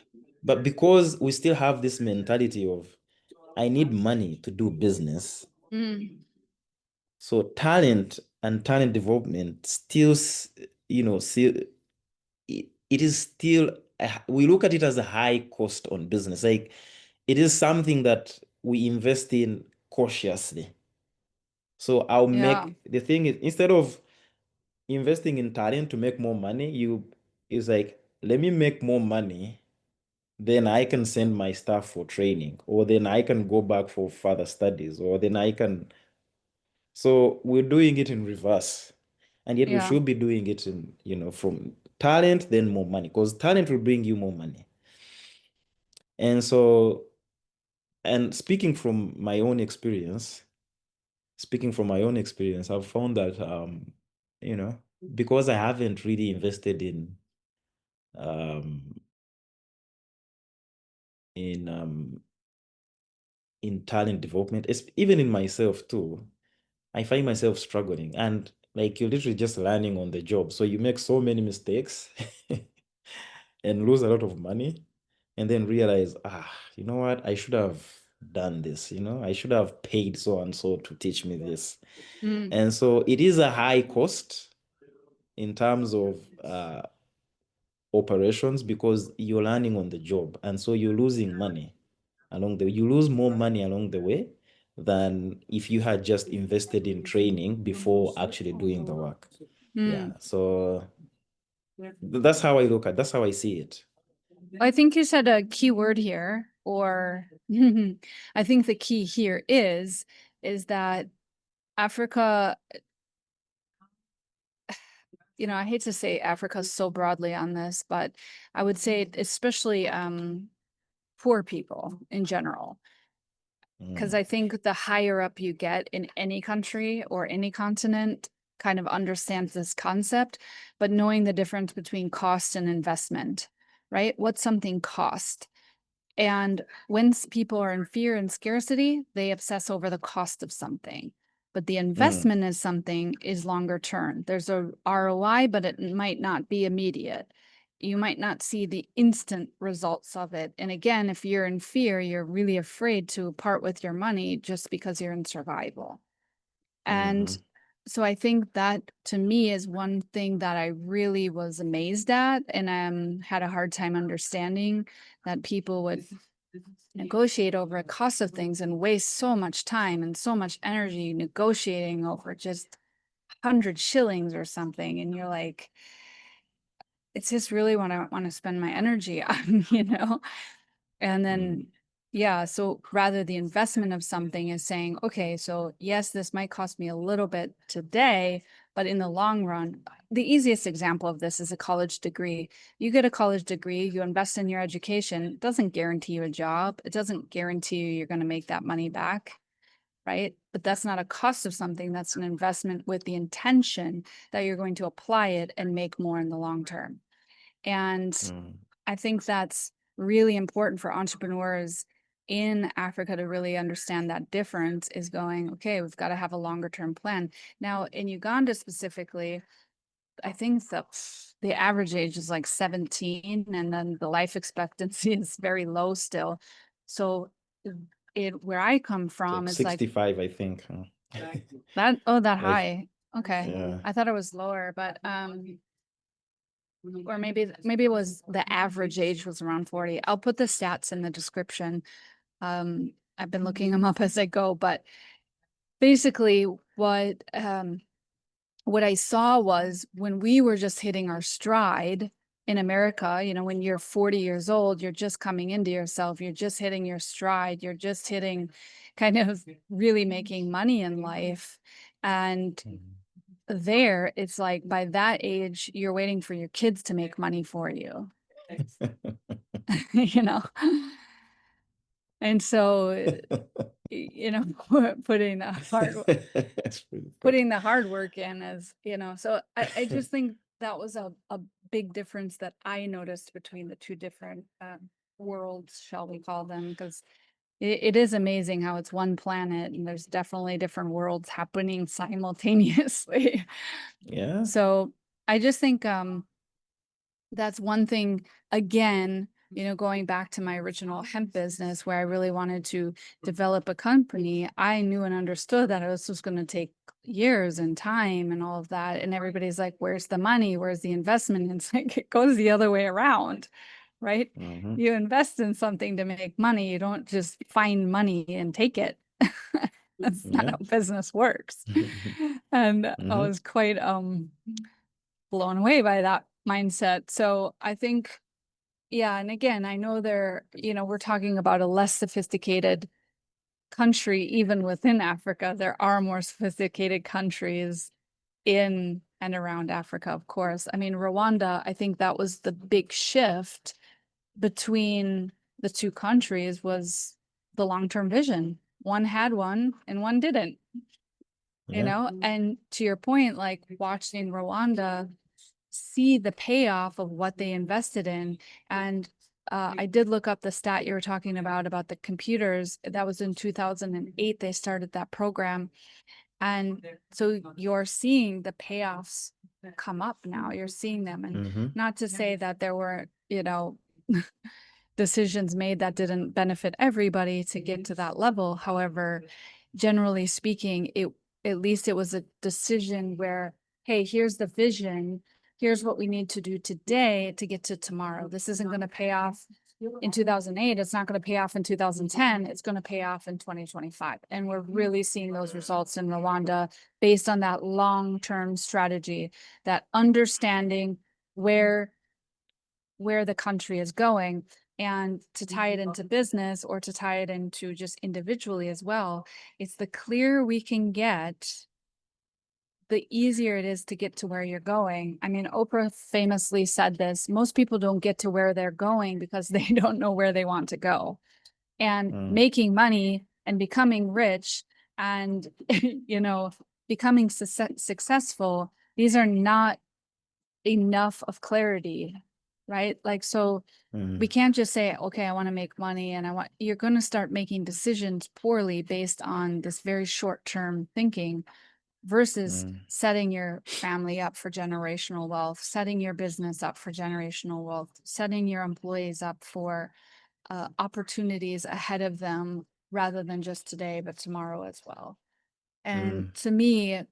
But because we still have this mentality of, I need money to do business. Mm, So talent and talent development still, still, it is still, we look at it as a high cost on business. Like it is something that we invest in cautiously. So yeah. the thing is, instead of investing in talent to make more money, is like, let me make more money, then I can send my staff for training, or then I can go back for further studies, or then I can. So we're doing it in reverse. And yet we Yeah. should be doing it in, from talent, then more money, because talent will bring you more money. And so, and speaking from my own experience, I've found that, you know, because I haven't really invested um, in um, in talent development, even in myself too, I find myself struggling. And like you're literally just learning on the job. So you make so many mistakes and lose a lot of money, and then realize, you know what? I should have done this, I should have paid so and so to teach me this. Mm, And so it is a high cost in terms of operations, because you're learning on the job. And so you're losing money you lose more money along the way than if you had just invested in training before actually doing the work. Yeah. mm. So that's how I see it. I think you said a key word here, or I think the key here is that Africa, I hate to say Africa so broadly on this, but I would say especially poor people in general. Because Mm, I think the higher up you get in any country or any continent kind of understands this concept, but knowing the difference between cost and investment, right? What something cost. And when people are in fear and scarcity, they obsess over the cost of something. But the mm, investment is something is longer term. There's a ROI, but it might not be immediate. You might not see the instant results of it. And again, if you're in fear, you're really afraid to part with your money just because you're in survival. And mhm, so I think that to me is one thing that I really was amazed at and had a hard time understanding that people would negotiate over a cost of things and waste so much time and so much energy negotiating over just 100 shillings or something. And you're like, it's just really what I want to spend my energy on. And mm, then, yeah, so rather the investment of something is saying, okay, so yes, this might cost me a little bit today, but in the long run, the easiest example of this is a college degree. You get a college degree, you invest in your education, it doesn't guarantee you a job. It doesn't guarantee you're going to make that money back, right? But that's not a cost of something. That's an investment with the intention that you're going to apply it and make more in the long term. And mm, I think that's really important for entrepreneurs in Africa to really understand that difference is going, okay, we've got to have a longer term plan. Now, in Uganda specifically, I think the average age is like 17, and then the life expectancy is very low still. So where I come it's from like is like 65, I think. that I high. Okay. Yeah. I thought it was lower, but or maybe it was the average age was around 40. I'll put the stats in the description. I've been looking them up as I go, but basically what I saw was when we were just hitting our stride in America, when you're 40 years old, you're just coming into yourself, you're just hitting your stride, you're just hitting kind of really making money in life. And Mhm. there, it's like by that age, you're waiting for your kids to make money for you, you know? And so, putting the hard That's pretty funny. putting the hard work in so I just think that was a big difference that I noticed between the two different worlds, shall we call them, because it is amazing how it's one planet and there's definitely different worlds happening simultaneously. Yeah. So I just think that's one thing, again, going back to my original hemp business where I really wanted to develop a company, I knew and understood that this was going to take years and time and all of that. And everybody's like, where's the money? Where's the investment? And it's like, it goes the other way around, right? Mm-hmm. You invest in something to make money. You don't just find money and take it. That's not Yeah. how business works. And I Mm-hmm. was quite blown away by that mindset. So I think, yeah, and again, I know we're talking about a less sophisticated country, even within Africa. There are more sophisticated countries in and around Africa, of course. I mean, Rwanda, I think that was the big shift between the two countries was the long-term vision. One had one and one didn't, Yeah. and to your point, like watching Rwanda see the payoff of what they invested in. And I did look up the stat you were talking about the computers. That was in 2008. They started that program. And so you're seeing the payoffs come up now. You're seeing them. And Mm-hmm. not to say that there were, decisions made that didn't benefit everybody to get to that level. However, generally speaking, at least it was a decision where, hey, here's the vision, here's what we need to do today to get to tomorrow. This isn't going to pay off in 2008. It's not going to pay off in 2010. It's going to pay off in 2025. And we're really seeing those results in Rwanda based on that long-term strategy, that understanding where the country is going. And to tie it into business or to tie it into just individually as well, it's the clearer we can get, the easier it is to get to where you're going. I mean, Oprah famously said this, most people don't get to where they're going because they don't know where they want to go. And Mm. making money and becoming rich and, becoming successful, these are not enough of clarity, right? Like, so we Mm. can't just say, okay, I want to make money and you're going to start making decisions poorly based on this very short-term thinking versus Mm. setting your family up for generational wealth, setting your business up for generational wealth, setting your employees up for opportunities ahead of them rather than just today, but tomorrow as well. And Mm. to me,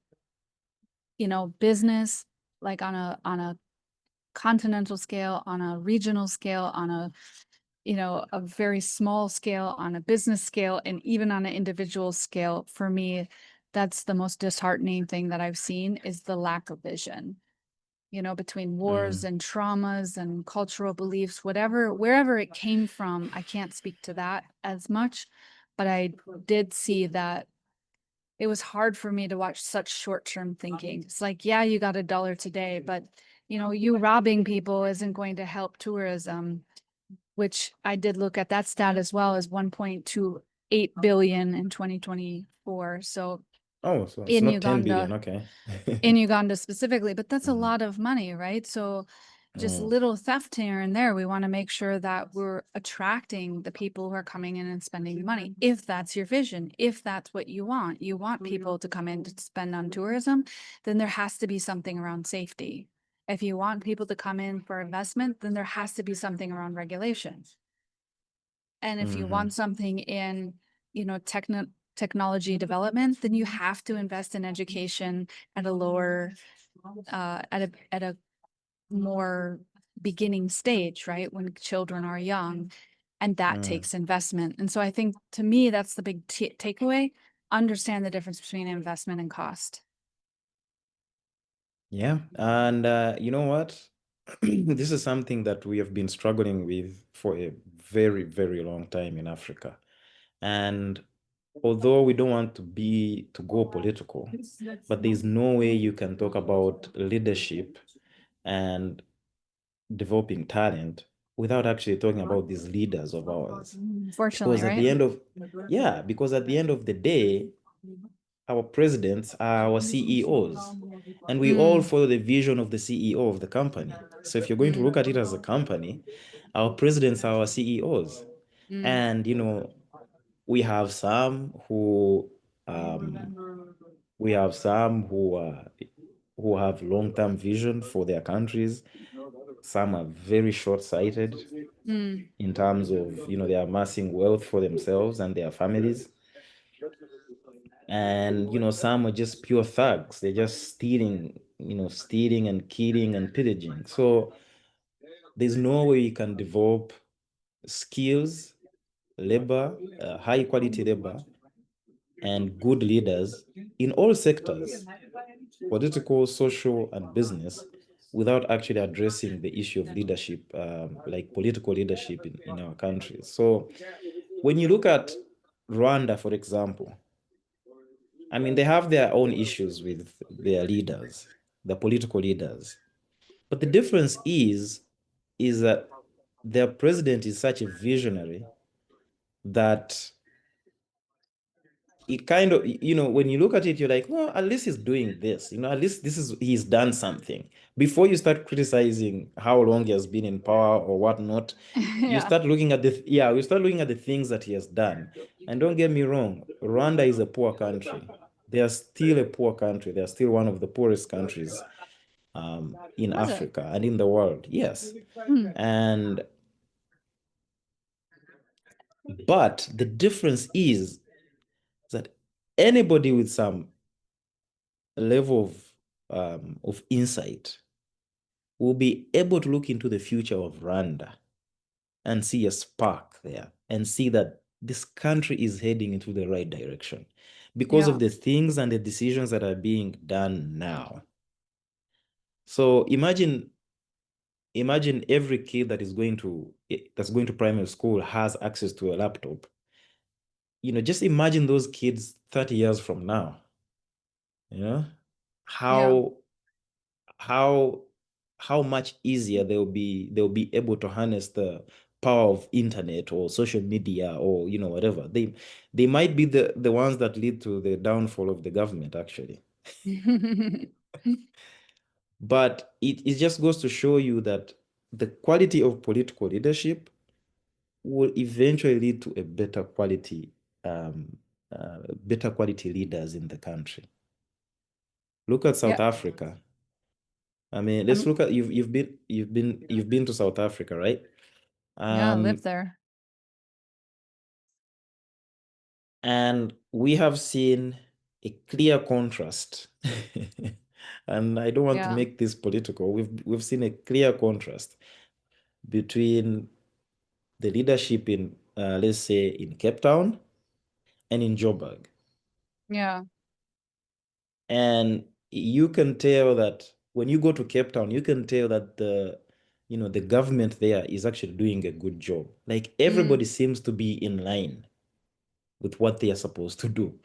business, like on a continental scale, on a regional scale, on a very small scale, on a business scale, and even on an individual scale, for me, that's the most disheartening thing that I've seen is the lack of vision. Between wars Mm. and traumas and cultural beliefs, wherever it came from, I can't speak to that as much, but I did see that it was hard for me to watch such short-term thinking. It's like, yeah, you got $1 today, but you robbing people isn't going to help tourism, which I did look at that stat as well as 1.28 billion in 2024. So Oh, so it's in not 10 Uganda, billion. Okay. specifically, but that's a Mhm. lot of money, right? So just Mm. little theft here and there. We want to make sure that we're attracting the people who are coming in and spending money. If that's your vision, if that's what you want people to come in to spend on tourism, then there has to be something around safety. If you want people to come in for investment, then there has to be something around regulations. And if you Mm-hmm. want something in, technology development, then you have to invest in education at a lower, at a more beginning stage, right? When children are young, and that Mm. takes investment. And so I think to me, that's the big takeaway. Understand the difference between investment and cost. Yeah. And you know what? This is something that we have been struggling with for a very, very long time in Africa. And although we don't want to go political, but there's no way you can talk about leadership and developing talent without actually talking about these leaders of ours. Unfortunately, Because at right? the end of, yeah, because at the end of the day, our presidents are our CEOs, and we all Mm, follow the vision of the CEO of the company. So if you're going to look at it as a company, our presidents are our CEOs. mm. And, we have some who um, we have some who have long-term vision for their countries, Some are very short-sighted Mm. in terms of, they're amassing wealth for themselves and their families. And, some are just pure thugs. They're just stealing and killing and pillaging. So there's no way you can develop skills, labor, high quality labor, and good leaders in all sectors, political, social, and business, without actually addressing the issue of leadership, like political leadership in our countries. So when you look at Rwanda, for example, I mean, they have their own issues with their leaders, the political leaders. But the difference is that their president is such a visionary that it kind of, when you look at it, you're like, well, at least he's doing this, at least he's done something. Before you start criticizing how long he has been in power or whatnot, you Yeah. start looking at we start looking at the things that he has done. And don't get me wrong, Rwanda is a poor country. They are still a poor country. They are still one of the poorest countries in Was it? Africa and in the world. Yes. Hmm. But the difference is that anybody with some level of insight will be able to look into the future of Rwanda and see a spark there and see that this country is heading into the right direction because Yeah. of the things and the decisions that are being done now. So imagine every kid that's going to primary school has access to a laptop. Just imagine those kids 30 years from now. Yeah. How how how much easier they'll be able to harness the power of internet or social media or whatever. They might be the ones that lead to the downfall of the government, actually. But it just goes to show you that the quality of political leadership will eventually lead to a um, better quality leaders in the country. Look at Yeah. South Africa. I mean, let's I'm, look at you've been to South Africa, right? yeah, I Um, live there. and we have seen a clear contrast. And I don't want to Yeah. make this political. We've seen a clear contrast between the leadership in let's say in Cape Town and in Joburg. Yeah. And you can tell that when you go to Cape Town, you can tell that the government there is actually doing a good job. Like everybody Mm. seems to be in line with what they are supposed to do.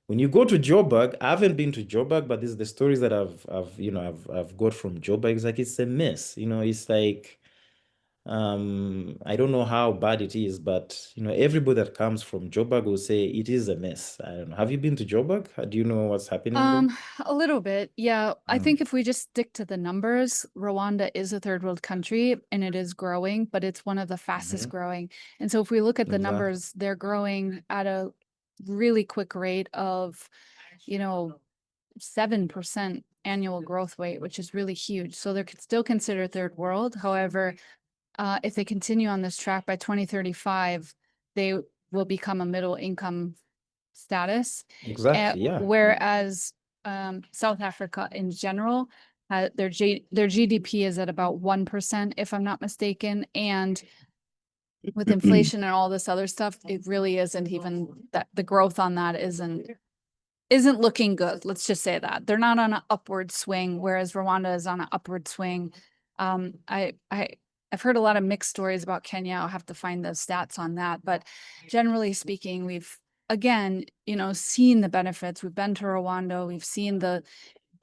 When you go to Joburg, I haven't been to Joburg, but this is the stories that I've got from Joburg. It's like it's a mess. It's like I don't know how bad it is, but everybody that comes from Joburg will say it is a mess. I don't know. Have you been to Joburg? Do you know what's happening there? Um, a little bit. Yeah. I Mm. think if we just stick to the numbers, Rwanda is a third world country and it is growing, but it's one of the fastest Mhm. growing. And so if we look at the Exactly. numbers, they're growing at a really quick rate of, you know, 7% annual growth rate, which is really huge. So they're still considered third world. However, if they continue on this track by 2035, they will become a middle income status. Exactly. Yeah. Whereas South Africa in general, their GDP is at about 1%, if I'm not mistaken. And with inflation and all this other stuff, it really isn't even that the growth on that isn't looking good. Let's just say that they're not on an upward swing, whereas Rwanda is on an upward swing. I've heard a lot of mixed stories about Kenya. I'll have to find the stats on that, but generally speaking, we've again, seen the benefits. We've been to Rwanda. We've seen the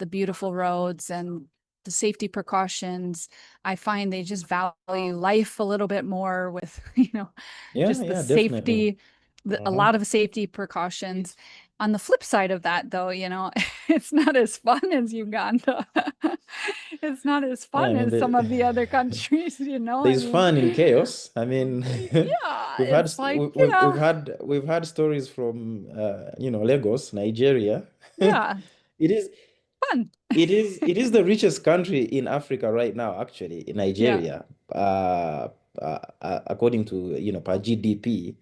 beautiful roads and the safety precautions. I find they just value life a little bit more with, Yeah. just the Yeah. Definitely. safety, a Uh-huh. lot of safety precautions. On the flip side of that, though, it's not as fun as Uganda. It's not as Yeah. I fun mean, as some of the other countries, I there's mean, fun in chaos. I mean, yeah, we've had it's st- like, we- we've had stories from Lagos, Nigeria. yeah, It is Fun. It is the richest country in Africa right now, actually, in Yeah. Nigeria, according to, per GDP.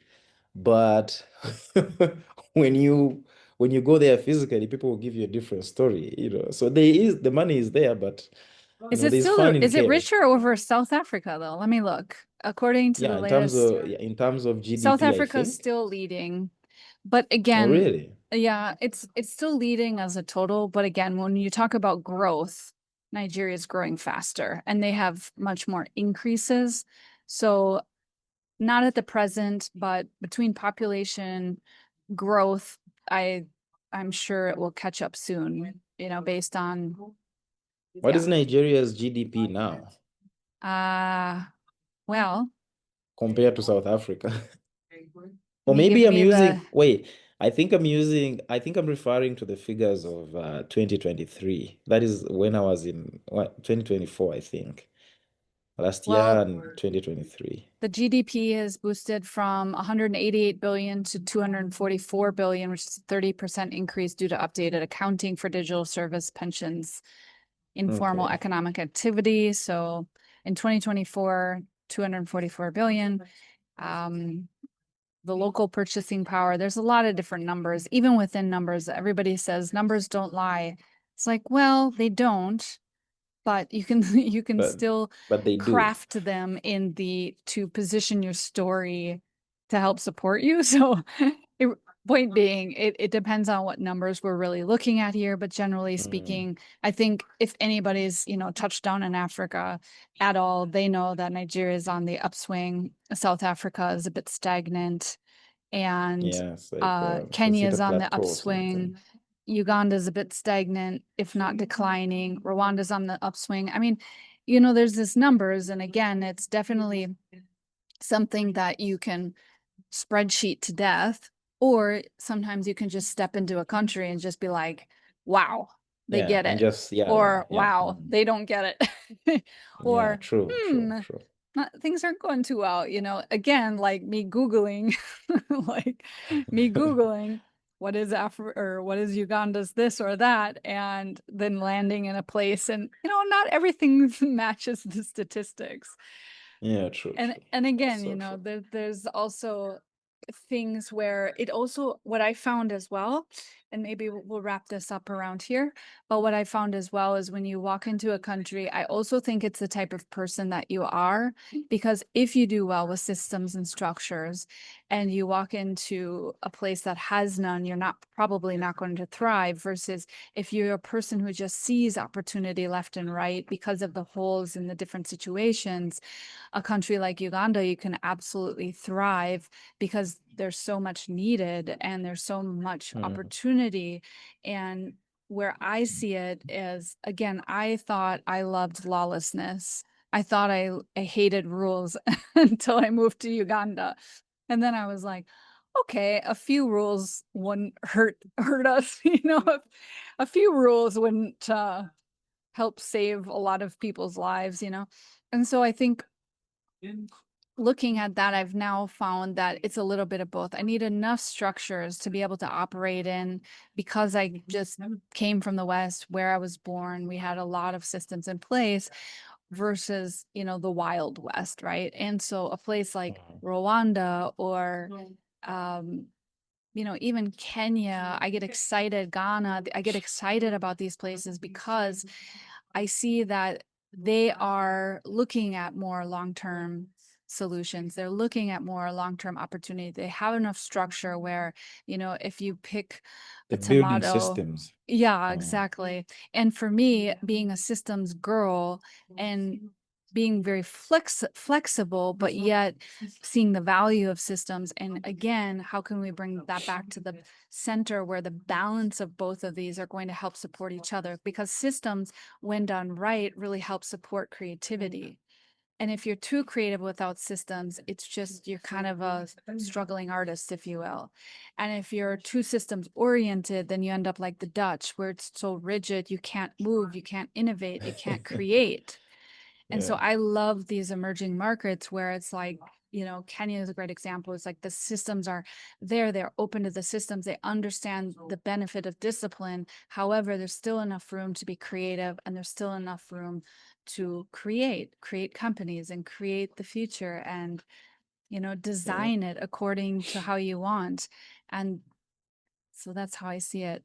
But when you go there physically, people will give you a different story. So the money is there, but there's fun in Is it chaos. richer over South Africa though? Let me look. According to Yeah, the latest, in terms of South GDP, I Africa is think. still leading. But Oh, again, really? yeah, it's still leading as a total. But again, when you talk about growth, Nigeria is growing faster and they have much more increases. So not at the present, but between population growth, I I'm sure it will catch up soon, based on What yeah. is Nigeria's GDP now Uh well, compared to South Africa? let Or me give maybe I'm me the using, wait, I think I'm referring to the figures of 2023. That is when I was in, what, 2024, I think. Last year well, and 2023. the GDP has boosted from 188 billion to 244 billion, which is a 30% increase due to updated accounting for digital service pensions, informal Okay. economic activity. So in 2024, 244 billion. Um, the local purchasing power, there's a lot of different numbers. Even within numbers, everybody says numbers don't lie. It's like, well, they don't, but you can you can But still but they do. craft them to position your story to help support you. So it, point being, it depends on what numbers we're really looking at here, but generally Mm, speaking, I think if anybody's touched down in Africa at all, they know that Nigeria is on the upswing. South Africa is a bit stagnant, and yeah, it's like has Kenya hit a is on the plateau or upswing. something. Uganda's a bit stagnant, if not declining. Rwanda's on the upswing. I mean, there's this numbers, and again, it's definitely something that you can spreadsheet to death, or sometimes you can just step into a country and just be like, wow, they Yeah, get and it, just or yeah. wow, Mm. they don't get it, Yeah, or true, true, hmm, true. things aren't going too well. Again, like me Googling, like me Googling what is Africa or what is Uganda's this or that, and then landing in a place, and not everything matches the statistics. Yeah, true, and true. and That's again, so true. there's also things where it also, what I found as well, and maybe we'll wrap this up around here, but what I found as well is when you walk into a country, I also think it's the type of person that you are, because if you do well with systems and structures and you walk into a place that has none, you're not probably not going to thrive, versus if you're a person who just sees opportunity left and right because of the holes in the different situations, a country like Uganda, you can absolutely thrive because there's so much needed and there's so much Mm. opportunity. And where I see it is, again, I thought I loved lawlessness. I thought I hated rules until I moved to Uganda. And then I was like, okay, a few rules wouldn't hurt us, a few rules wouldn't help save a lot of people's lives. And so I think looking at that, I've now found that it's a little bit of both. I need enough structures to be able to operate in, because I just came from the West where I was born. We had a lot of systems in place versus, the Wild West, right? And so a place like Mhm. Rwanda or um, even Kenya, I get excited, Ghana, I get excited about these places because I see that they are looking at more long-term solutions. They're looking at more long-term opportunity. They have enough structure where, if you pick a They're building tomato, systems. yeah, Mm. exactly. And for me, being a systems girl and being very flexible, but yet seeing the value of systems. And again, how can we bring that back to the center where the balance of both of these are going to help support each other? Because systems, when done right, really help support creativity. And if you're too creative without systems, it's just you're kind of a struggling artist, if you will. And if you're too systems oriented, then you end up like the Dutch, where it's so rigid, you can't move, you can't innovate, you can't create. And so Yeah. I love these emerging markets where it's like Kenya is a great example. It's like the systems are there, they're open to the systems, they understand the benefit of discipline. However, there's still enough room to be creative, and there's still enough room to create companies and create the future, and Yeah. design it according to how you want. And so that's how I see it.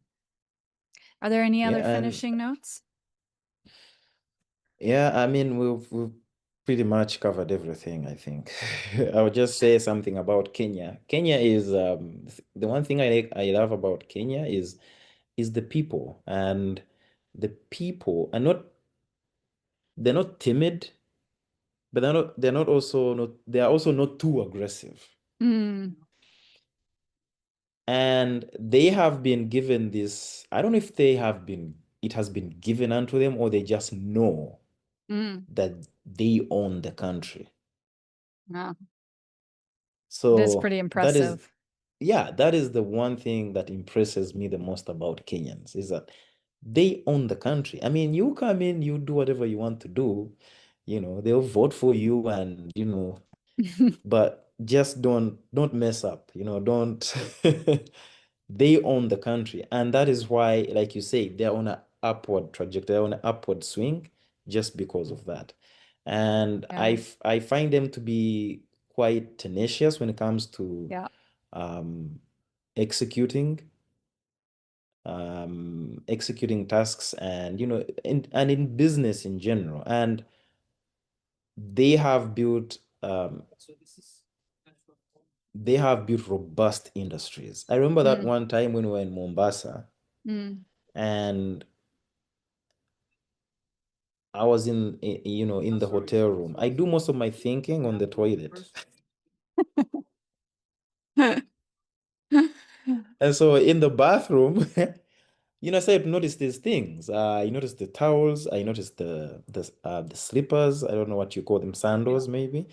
Are there any other Yeah, and finishing notes? yeah, I mean we've pretty much covered everything, I think. I would just say something about Kenya. Kenya is the one thing I love about Kenya is the people, and the people are not they're not timid, but they are also not too aggressive. Mm, And they have been given this, I don't know if it has been given unto them, or they just know mm, that they own the country. yeah, it is So pretty that is, impressive. yeah, that is the one thing that impresses me the most about Kenyans, is that they own the country. I mean, you come in, you do whatever you want to do, they'll vote for you, and but just don't mess up, don't they own the country. And that is why, like you say, they're on an upward trajectory, they're on an upward swing, just because of that. And Yeah, I find them to be quite tenacious when it comes to yeah. um, executing executing tasks, and in business in general. And they have built robust industries. I remember that Mm, one time when we were in Mombasa, mm. and I was in the hotel room. I do most of my thinking on the toilet. And so in the bathroom, I started to notice these things. I noticed the towels. I noticed the slippers. I don't know what you call them, sandals maybe.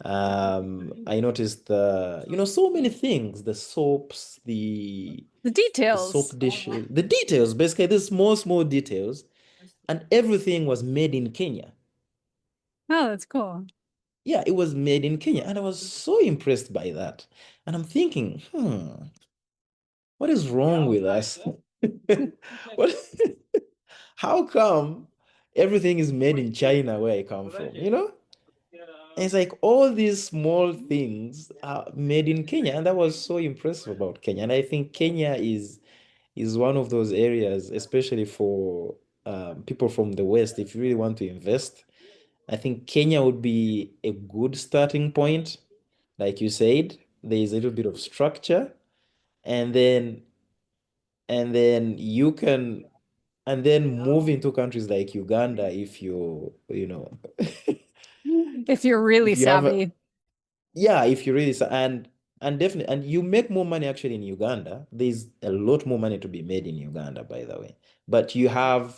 I noticed so many things, the soaps, The the soap details. dishes, the details, basically, the small, small details, and everything was made in Kenya. Oh, that's cool. Yeah, it was made in Kenya, and I was so impressed by that. And I'm thinking, what is wrong with us? What, how come everything is made in China where I come from, And it's like all these small things are made in Kenya, and that was so impressive about Kenya. And I think Kenya is one of those areas, especially for people from the West. If you really want to invest, I think Kenya would be a good starting point. Like you said, there is a little bit of structure, and then you can and then move into countries like Uganda if If you're really if you have a savvy. yeah, if you really and definitely, and you make more money actually in Uganda. There's a lot more money to be made in Uganda, by the way. But you have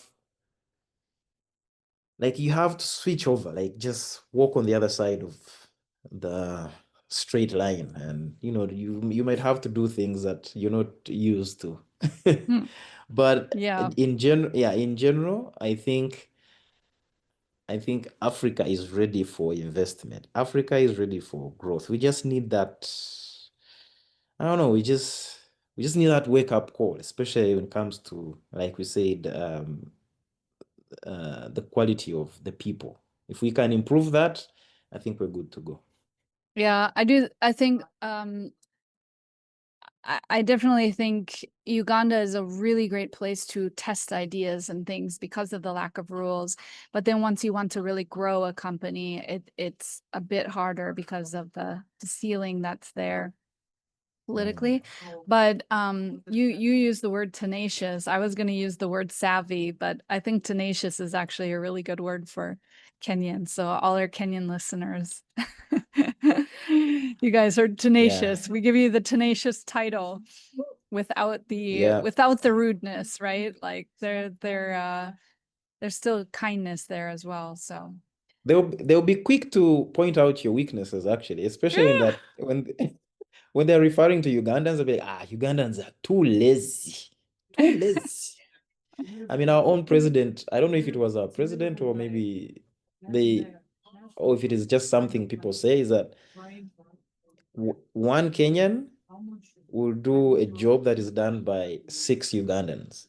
to switch over, like just walk on the other side of the straight line, and you might have to do things that you're not used to. Hmm, But yeah. in general, I think Africa is ready for investment. Africa is ready for growth. We just need that. I don't know. We just need that wake up call, especially when it comes to, like we said, the quality of the people. If we can improve that, I think we're good to go. Yeah, I do. I think I definitely think Uganda is a really great place to test ideas and things because of the lack of rules. But then once you want to really grow a company, it's a bit harder because of the ceiling that's there Mm. politically. But you use the word tenacious. I was going to use the word savvy, but I think tenacious is actually a really good word for Kenyan. So all our Kenyan listeners, you guys are Yeah, tenacious. We give you the tenacious title without yeah. the rudeness, right? Like there's still kindness there as well. So They'll be quick to point out your weaknesses, actually, especially when they're referring to Ugandans. They'll be like, Ugandans are too lazy, too lazy. I mean, our own president, I don't know if it was our president, or maybe they, or if it is just something people say, is that one Kenyan will do a job that is done by 6 Ugandans.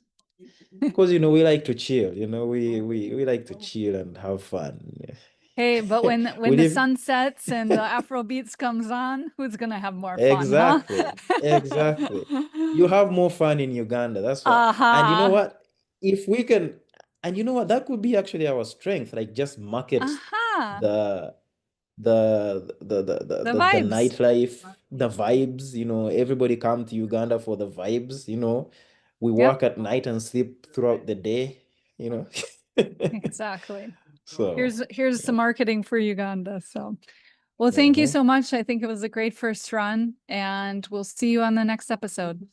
Because we like to chill, we like to chill and have fun. Hey, but when We the live sun sets and the Afro beats comes on, who's gonna have more fun, huh? exactly. You have more fun in Uganda. That's what. And you know Uh-huh. what? If we can, and you know what? That could be actually our strength. Like just market Uh-huh. the The the vibes. nightlife, the vibes. Everybody come to Uganda for the vibes. We Yep, work at night and sleep throughout the day. You know. exactly. So. Here's Yeah. some marketing for Uganda. So, well, thank you Mhm. so much. I think it was a great first run, and we'll see you on the next episode.